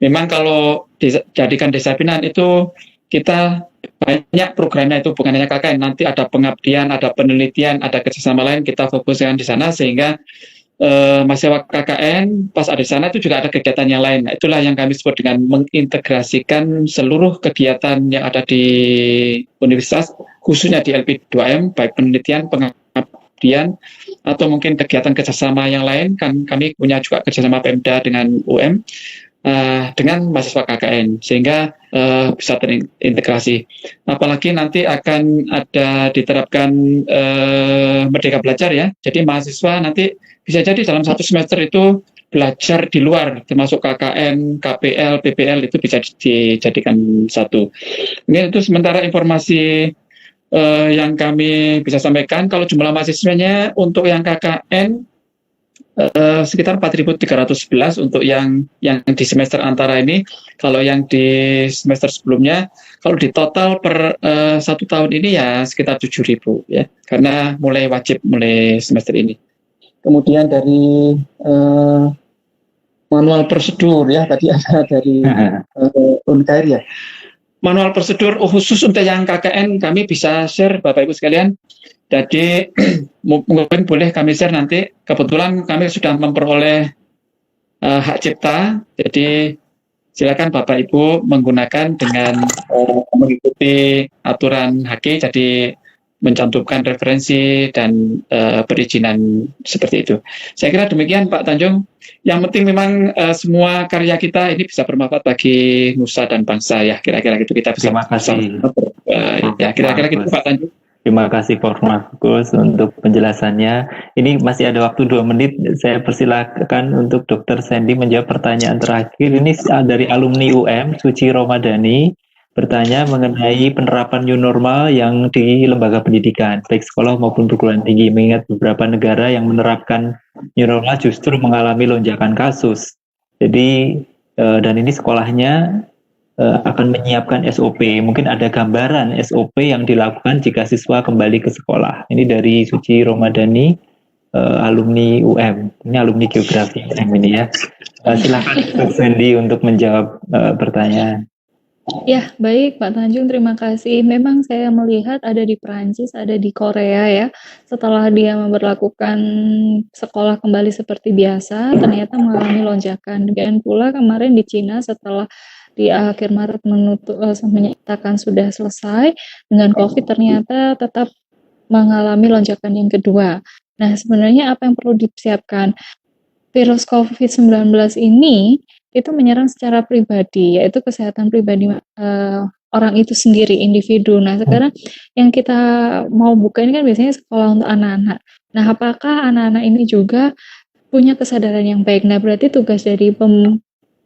memang kalau dijadikan desa binaan itu kita banyak programnya, itu bukan hanya KKN, nanti ada pengabdian, ada penelitian, ada kerjasama lain, kita fokuskan di sana sehingga mahasiswa KKN pas ada di sana itu juga ada kegiatan yang lain. Nah, itulah yang kami sebut dengan mengintegrasikan seluruh kegiatan yang ada di universitas, khususnya di LP2M, baik penelitian, pengabdian, atau mungkin kegiatan kerjasama yang lain. Kan kami punya juga kerjasama Pemda dengan UM, dengan mahasiswa KKN, sehingga bisa terintegrasi. Apalagi nanti akan ada diterapkan Merdeka Belajar ya. Jadi mahasiswa nanti bisa jadi dalam satu semester itu belajar di luar, termasuk KKN, KPL, PPL itu bisa dijadikan satu. Ini itu sementara informasi yang kami bisa sampaikan. Kalau jumlah mahasiswanya untuk yang KKN sekitar 4.311 untuk yang di semester antara ini. Kalau yang di semester sebelumnya, kalau di total per 1 tahun ini ya sekitar 7.000 ya, karena mulai wajib mulai semester ini. Kemudian dari manual prosedur ya, tadi ada dari Unkair ya. Manual prosedur khusus untuk yang KKN kami bisa share Bapak Ibu sekalian. Jadi mungkin boleh kami share nanti. Kebetulan kami sudah memperoleh hak cipta, jadi silakan Bapak Ibu menggunakan dengan mengikuti aturan HAKI, jadi mencantumkan referensi dan perizinan seperti itu. Saya kira demikian Pak Tanjung. Yang penting memang semua karya kita ini bisa bermanfaat bagi nusa dan bangsa ya. Kira-kira gitu kita bisa. Terima kasih. Ya kira-kira gitu Pak Tanjung. Terima kasih Prof. Markus untuk penjelasannya. Ini masih ada waktu 2 menit. Saya persilakan untuk Dr. Sandy menjawab pertanyaan terakhir. Ini dari alumni UM, Suci Romadani, bertanya mengenai penerapan new normal yang di lembaga pendidikan, baik sekolah maupun perguruan tinggi, mengingat beberapa negara yang menerapkan new normal justru mengalami lonjakan kasus. Jadi, dan ini sekolahnya akan menyiapkan SOP. Mungkin ada gambaran SOP yang dilakukan jika siswa kembali ke sekolah. Ini dari Suci Romadani, alumni UM. Ini alumni geografi UM ini ya. Silakan Dr. Sandy untuk menjawab pertanyaan. Ya, baik Pak Tanjung, terima kasih. Memang saya melihat ada di Perancis, ada di Korea ya. Setelah dia memberlakukan sekolah kembali seperti biasa, ternyata mengalami lonjakan. Demikian pula kemarin di Cina setelah di akhir Maret menyatakan sudah selesai dengan COVID, ternyata tetap mengalami lonjakan yang kedua. Nah, sebenarnya apa yang perlu disiapkan? Virus COVID-19 ini itu menyerang secara pribadi, yaitu kesehatan pribadi orang itu sendiri, individu. Nah, sekarang yang kita mau buka ini kan biasanya sekolah untuk anak-anak. Nah, apakah anak-anak ini juga punya kesadaran yang baik? Nah, berarti tugas dari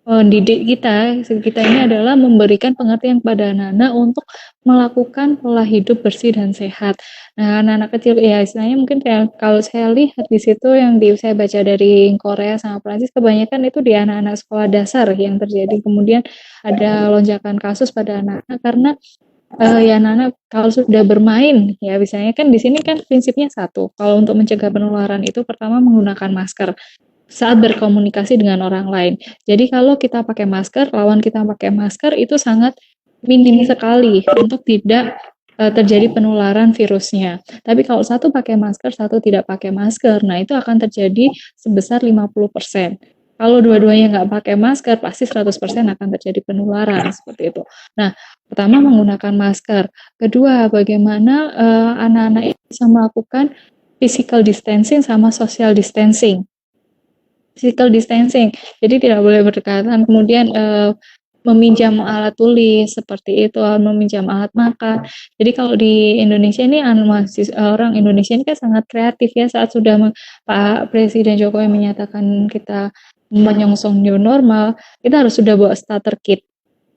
mendidik kita ini adalah memberikan pengertian kepada anak-anak untuk melakukan pola hidup bersih dan sehat. Nah, anak-anak kecil ya istilahnya mungkin kayak kalau saya lihat di situ yang saya baca dari Korea sama Prancis kebanyakan itu di anak-anak sekolah dasar yang terjadi. Kemudian ada lonjakan kasus pada anak-anak karena ya anak-anak kalau sudah bermain ya misalnya kan di sini kan prinsipnya satu. Kalau untuk mencegah penularan itu pertama menggunakan masker saat berkomunikasi dengan orang lain. Jadi kalau kita pakai masker, lawan kita pakai masker itu sangat minim sekali untuk tidak terjadi penularan virusnya. Tapi kalau satu pakai masker, satu tidak pakai masker, nah itu akan terjadi sebesar 50%. Kalau dua-duanya nggak pakai masker, pasti 100% akan terjadi penularan, seperti itu. Nah, pertama menggunakan masker. Kedua, bagaimana anak-anak bisa melakukan physical distancing sama social distancing. Physical distancing, jadi tidak boleh berdekatan, kemudian meminjam alat tulis seperti itu, meminjam alat makan. Jadi kalau di Indonesia ini orang Indonesia ini kan sangat kreatif ya saat sudah Pak Presiden Jokowi menyatakan kita menyongsong new normal, kita harus sudah bawa starter kit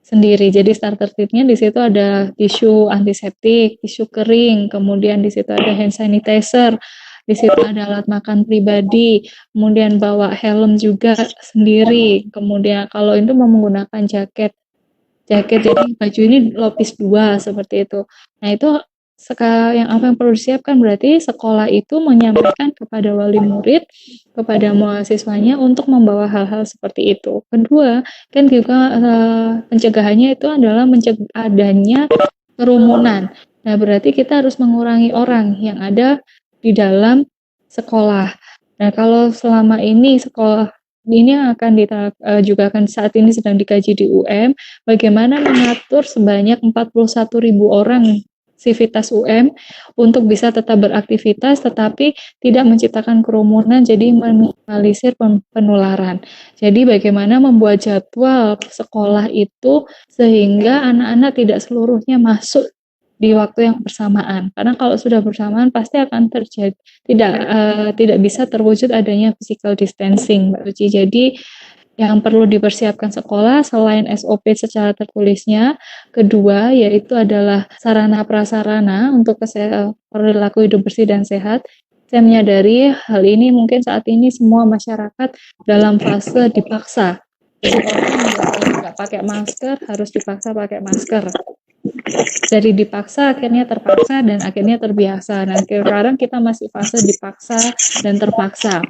sendiri. Jadi starter kitnya di situ ada tisu antiseptik, tisu kering, kemudian di situ ada hand sanitizer, di situ ada alat makan pribadi, kemudian bawa helm juga sendiri, kemudian kalau itu mau menggunakan jaket jadi baju ini lapis 2 seperti itu. Nah itu apa yang perlu disiapkan berarti sekolah itu menyampaikan kepada wali murid, kepada mahasiswanya untuk membawa hal-hal seperti itu. Kedua, kan juga pencegahannya itu adalah mencegah adanya kerumunan. Nah berarti kita harus mengurangi orang yang ada di dalam sekolah. Nah kalau selama ini sekolah ini juga akan saat ini sedang dikaji di UM, bagaimana mengatur sebanyak 41.000 orang sivitas UM untuk bisa tetap beraktivitas tetapi tidak menciptakan kerumunan, jadi meminimalisir penularan. Jadi bagaimana membuat jadwal sekolah itu sehingga anak-anak tidak seluruhnya masuk di waktu yang bersamaan, karena kalau sudah bersamaan pasti akan terjadi tidak bisa terwujud adanya physical distancing, Mbak Uci. Jadi yang perlu dipersiapkan sekolah selain SOP secara tertulisnya, kedua yaitu adalah sarana prasarana untuk perilaku hidup bersih dan sehat. Saya menyadari hal ini mungkin saat ini semua masyarakat dalam fase dipaksa. Jadi orang nggak pakai masker harus dipaksa pakai masker. Dari dipaksa akhirnya terpaksa dan akhirnya terbiasa. Nah sekarang kita masih fase dipaksa dan terpaksa.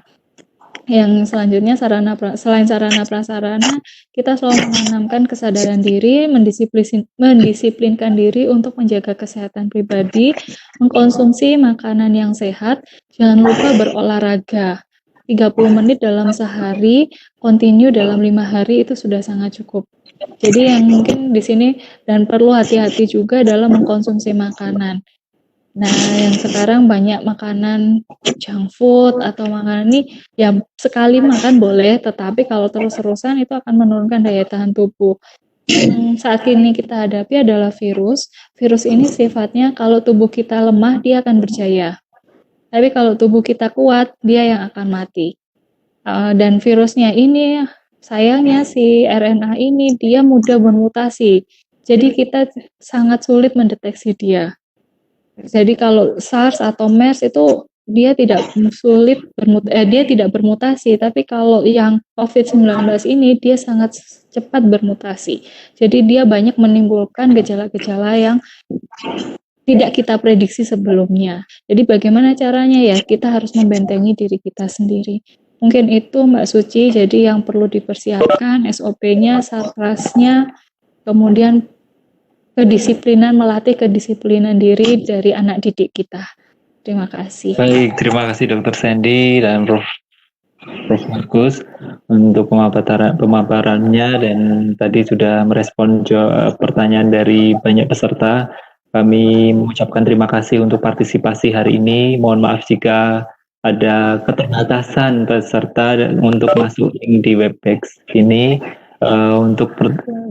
Yang selanjutnya selain sarana prasarana, kita selalu menanamkan kesadaran diri, mendisiplinkan diri untuk menjaga kesehatan pribadi, mengkonsumsi makanan yang sehat, jangan lupa berolahraga. 30 menit dalam sehari, continue dalam 5 hari itu sudah sangat cukup. Jadi yang mungkin di sini dan perlu hati-hati juga dalam mengkonsumsi makanan. Nah, yang sekarang banyak makanan junk food atau makanan ini ya sekali makan boleh, tetapi kalau terus-terusan itu akan menurunkan daya tahan tubuh. Saat ini kita hadapi adalah virus. Virus ini sifatnya kalau tubuh kita lemah dia akan berjaya. Tapi kalau tubuh kita kuat dia yang akan mati. Dan virusnya ini sayangnya si RNA ini dia mudah bermutasi. Jadi kita sangat sulit mendeteksi dia. Jadi kalau SARS atau MERS itu dia tidak bermutasi, tapi kalau yang COVID-19 ini dia sangat cepat bermutasi. Jadi dia banyak menimbulkan gejala-gejala yang tidak kita prediksi sebelumnya. Jadi bagaimana caranya ya? Kita harus membentengi diri kita sendiri. Mungkin itu Mbak Suci, jadi yang perlu dipersiapkan SOP-nya, Satgasnya, kemudian melatih kedisiplinan diri dari anak didik kita. Terima kasih. Baik, terima kasih Dr. Sandy dan Prof. Markus untuk pemaparannya dan tadi sudah merespon pertanyaan dari banyak peserta. Kami mengucapkan terima kasih untuk partisipasi hari ini. Mohon maaf jika ada keterbatasan peserta untuk masuk di Webex ini.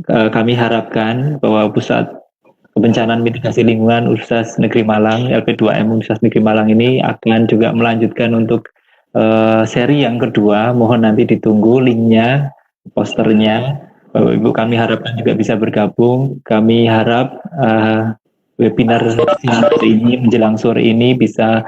Kami harapkan bahwa Pusat Kebencanaan Mitigasi Lingkungan Universitas Negeri Malang, LP2M Universitas Negeri Malang ini akan juga melanjutkan untuk seri yang kedua. Mohon nanti ditunggu linknya posternya. Bapak Ibu kami harapkan juga bisa bergabung. Kami harap webinar siang hari ini menjelang sore ini bisa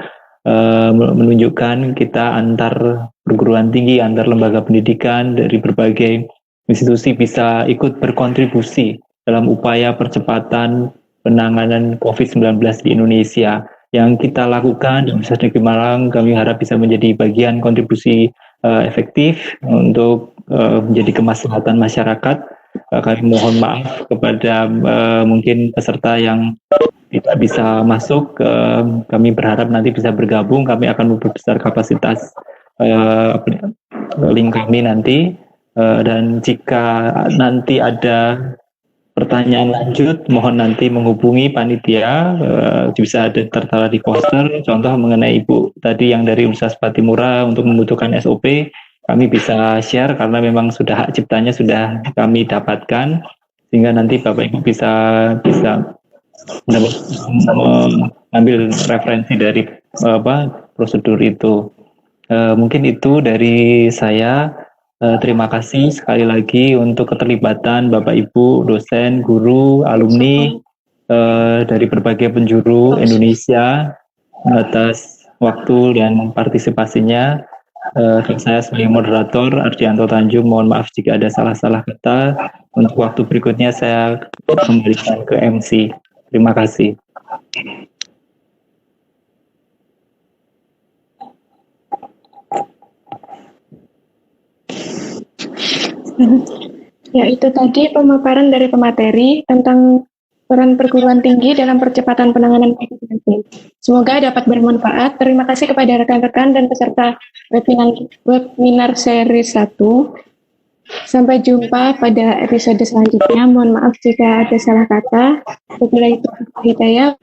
menunjukkan kita antar perguruan tinggi, antar lembaga pendidikan dari berbagai institusi bisa ikut berkontribusi dalam upaya percepatan penanganan COVID-19 di Indonesia. Yang kita lakukan di Universitas Negeri Malang, kami harap bisa menjadi bagian kontribusi efektif untuk menjadi kemaslahatan masyarakat. Kami mohon maaf kepada mungkin peserta yang tidak bisa masuk. Kami berharap nanti bisa bergabung. Kami akan memperbesar kapasitas link kami nanti. Dan jika nanti ada pertanyaan lanjut, mohon nanti menghubungi panitia, bisa ada tertera di poster, contoh mengenai Ibu tadi yang dari Universitas Patimura untuk membutuhkan SOP, kami bisa share karena memang sudah hak ciptanya sudah kami dapatkan, sehingga nanti Bapak Ibu bisa mengambil referensi dari prosedur itu. Mungkin itu dari saya. Terima kasih sekali lagi untuk keterlibatan Bapak Ibu, dosen, guru, alumni dari berbagai penjuru Indonesia atas waktu dan partisipasinya. Saya sebagai moderator Ardianto Tanjung, mohon maaf jika ada salah-salah kata. Untuk waktu berikutnya saya kembalikan ke MC. Terima kasih. Ya, itu tadi pemaparan dari pemateri tentang peran perguruan tinggi dalam percepatan penanganan COVID-19. Semoga dapat bermanfaat. Terima kasih kepada rekan-rekan dan peserta webinar seri 1. Sampai jumpa pada episode selanjutnya. Mohon maaf jika ada salah kata. Wabillahi taufiq wal hidayah.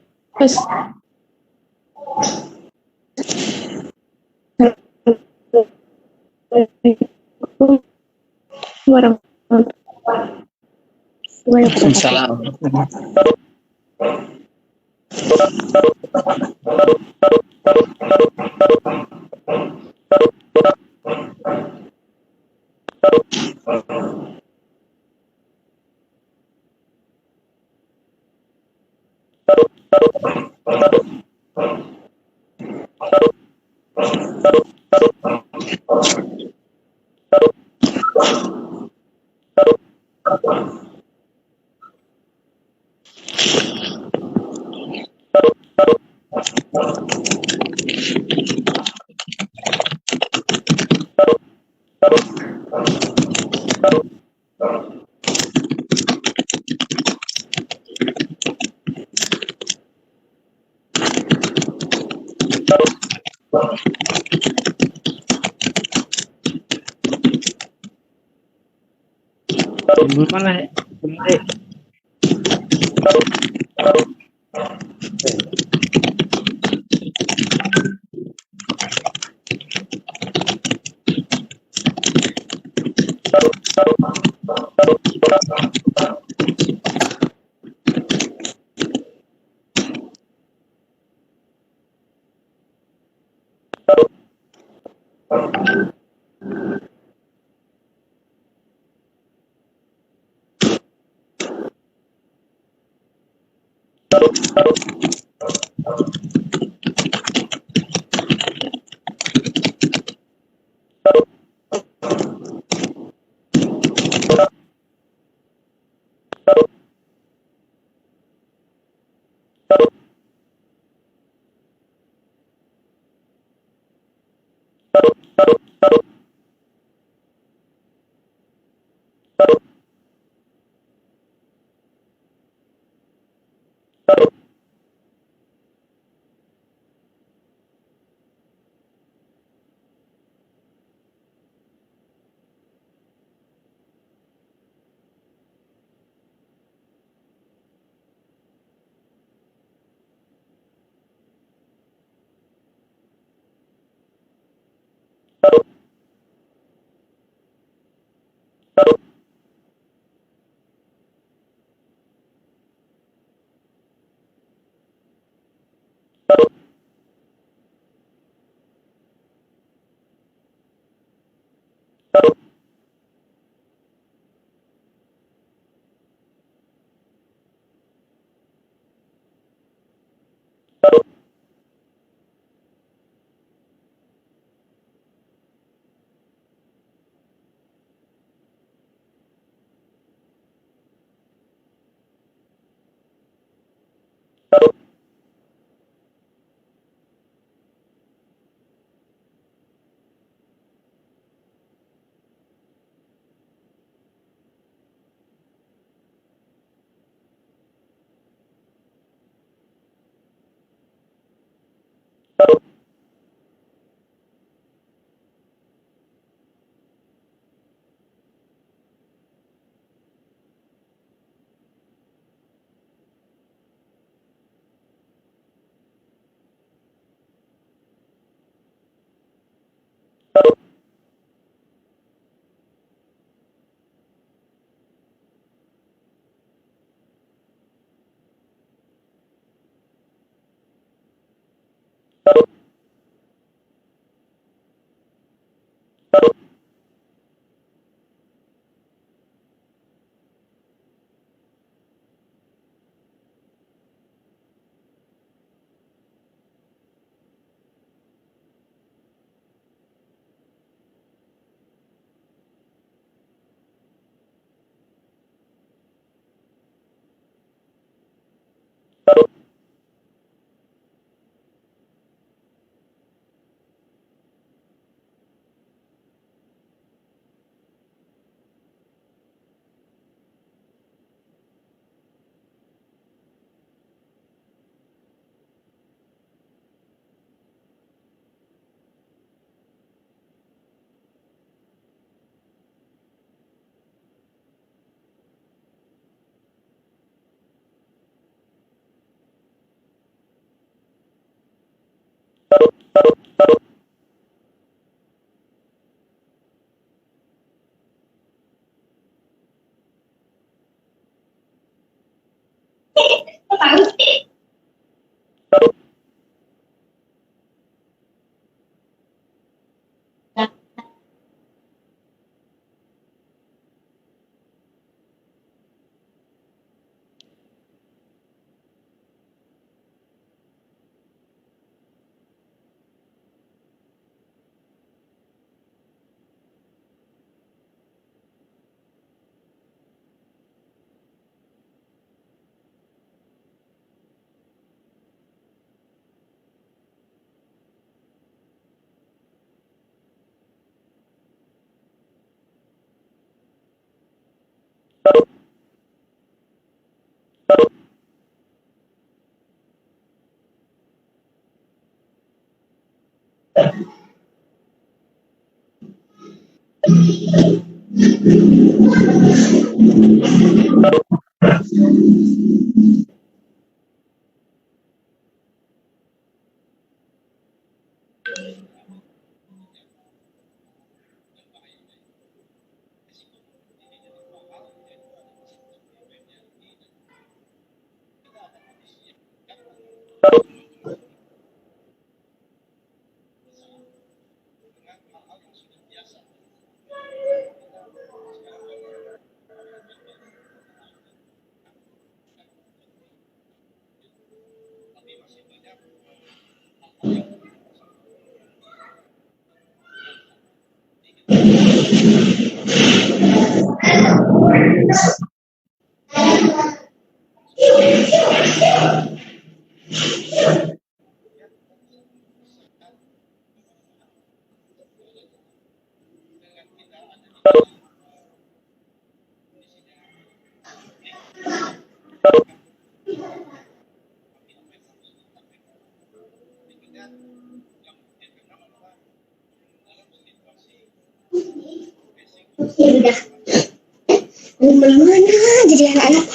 Udah mana jadi anak-anak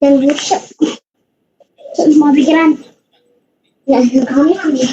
yang bisa semua pikiran ya kamu lagi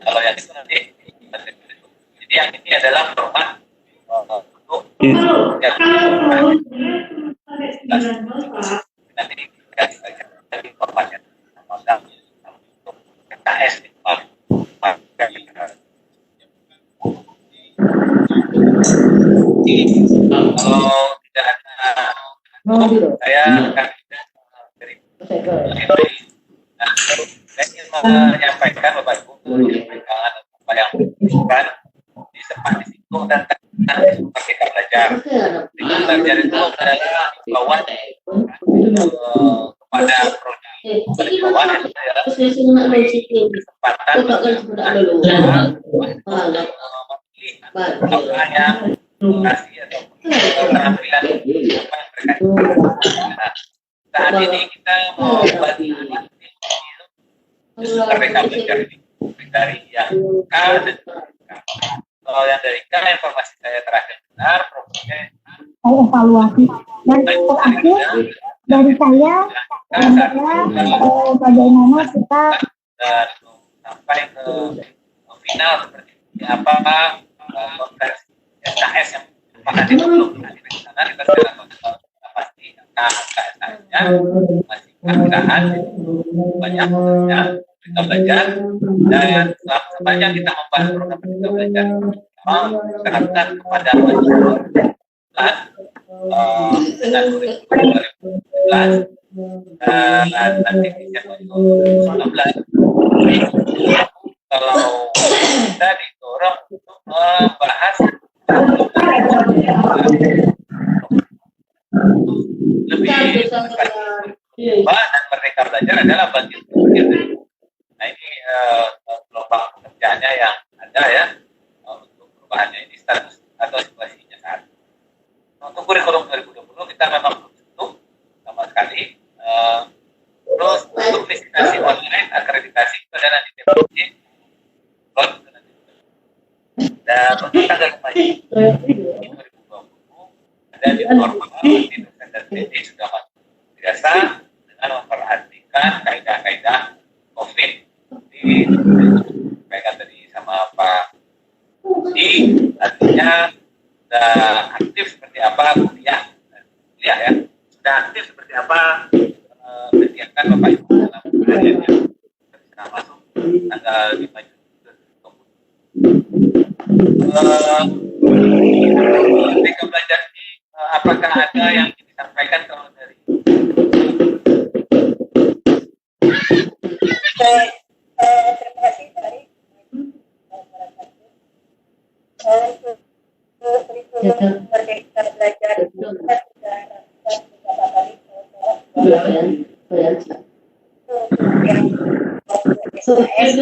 Kalau yang itu nanti, jadi yang ini adalah format untuk nanti kita dari formatnya undang untuk PKS kalau tidak ada saya akan dari saya ingin menyampaikan Bapak Ibu menyampaikan apa yang dibutuhkan di sepak di situ dan kita belajar. Kita belajar itu adalah bawah kepada prodi bawah kesempatan memilih apa yang edukasi atau keterampilan apa yang mereka. Saat ini kita mau bagi justru mereka belajar ini dari yang K dan K. Kalau yang dari K informasi saya terakhir benar, problemnya saya evaluasi dan terakhir dari saya adalah bagaimana kita dan sampai ke final seperti apa versi SKS yang akan dibentuk di sana kita sekarang pasti angka SKS-nya masih perkiraan banyak ya, kita belajar dan sepanjang kita membahas program kita belajar terapkan kepada masyarakat dengan kurikulum 2019 dan nanti di 2019 kalau kita didorong untuk membahas lebih dan Merdeka Belajar adalah bagian dari. Nah ini gelombang pekerjaannya yang ada ya untuk perubahannya ini status atau situasinya saat ini. Untuk kurikulum 2020 kita memang belum sentuh sama sekali. Terus untuk visitasi online akreditasi itu ada nanti TPJ dan untuk tanggal kemarin 2020 ada di formal di dosen dan PD sudah masuk biasa dengan memperhatikan kaidah-kaidah COVID di sampaikan tadi sama Pak Budi, artinya sudah aktif seperti apa kuliah ya sudah aktif seperti apa kegiatan Bapak Ibu dalam pengajiannya bisa masuk tanggal 5 Juni 2020. Ketika belajar ini apakah ada yang disampaikan kalau dari terima kasih dari untuk kurikulum Merdeka Belajar kita sudah beberapa kali yang SKS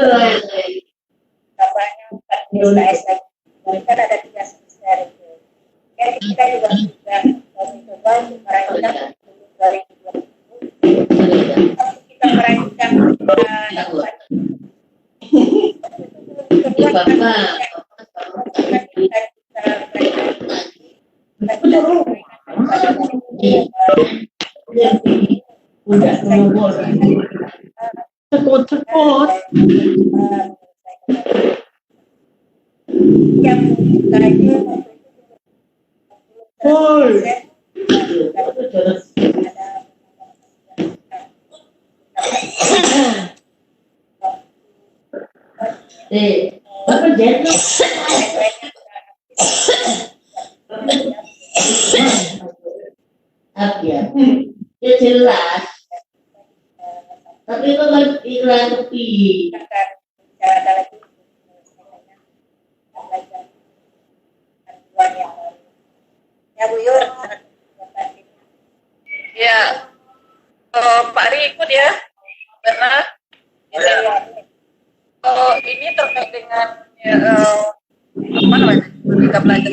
namanya SKS lagi kan ada 3 semester itu ya kita juga sudah mencoba untuk merancang 2020 kita merancang cepot yang tadi apa jadi? Ya jelas. Tapi itu kan iklan tepi. Ya Bu Yur. Ya, Pak Ri ikut ya, benar. Ini terkait dengan apa namanya, Merdeka Belajar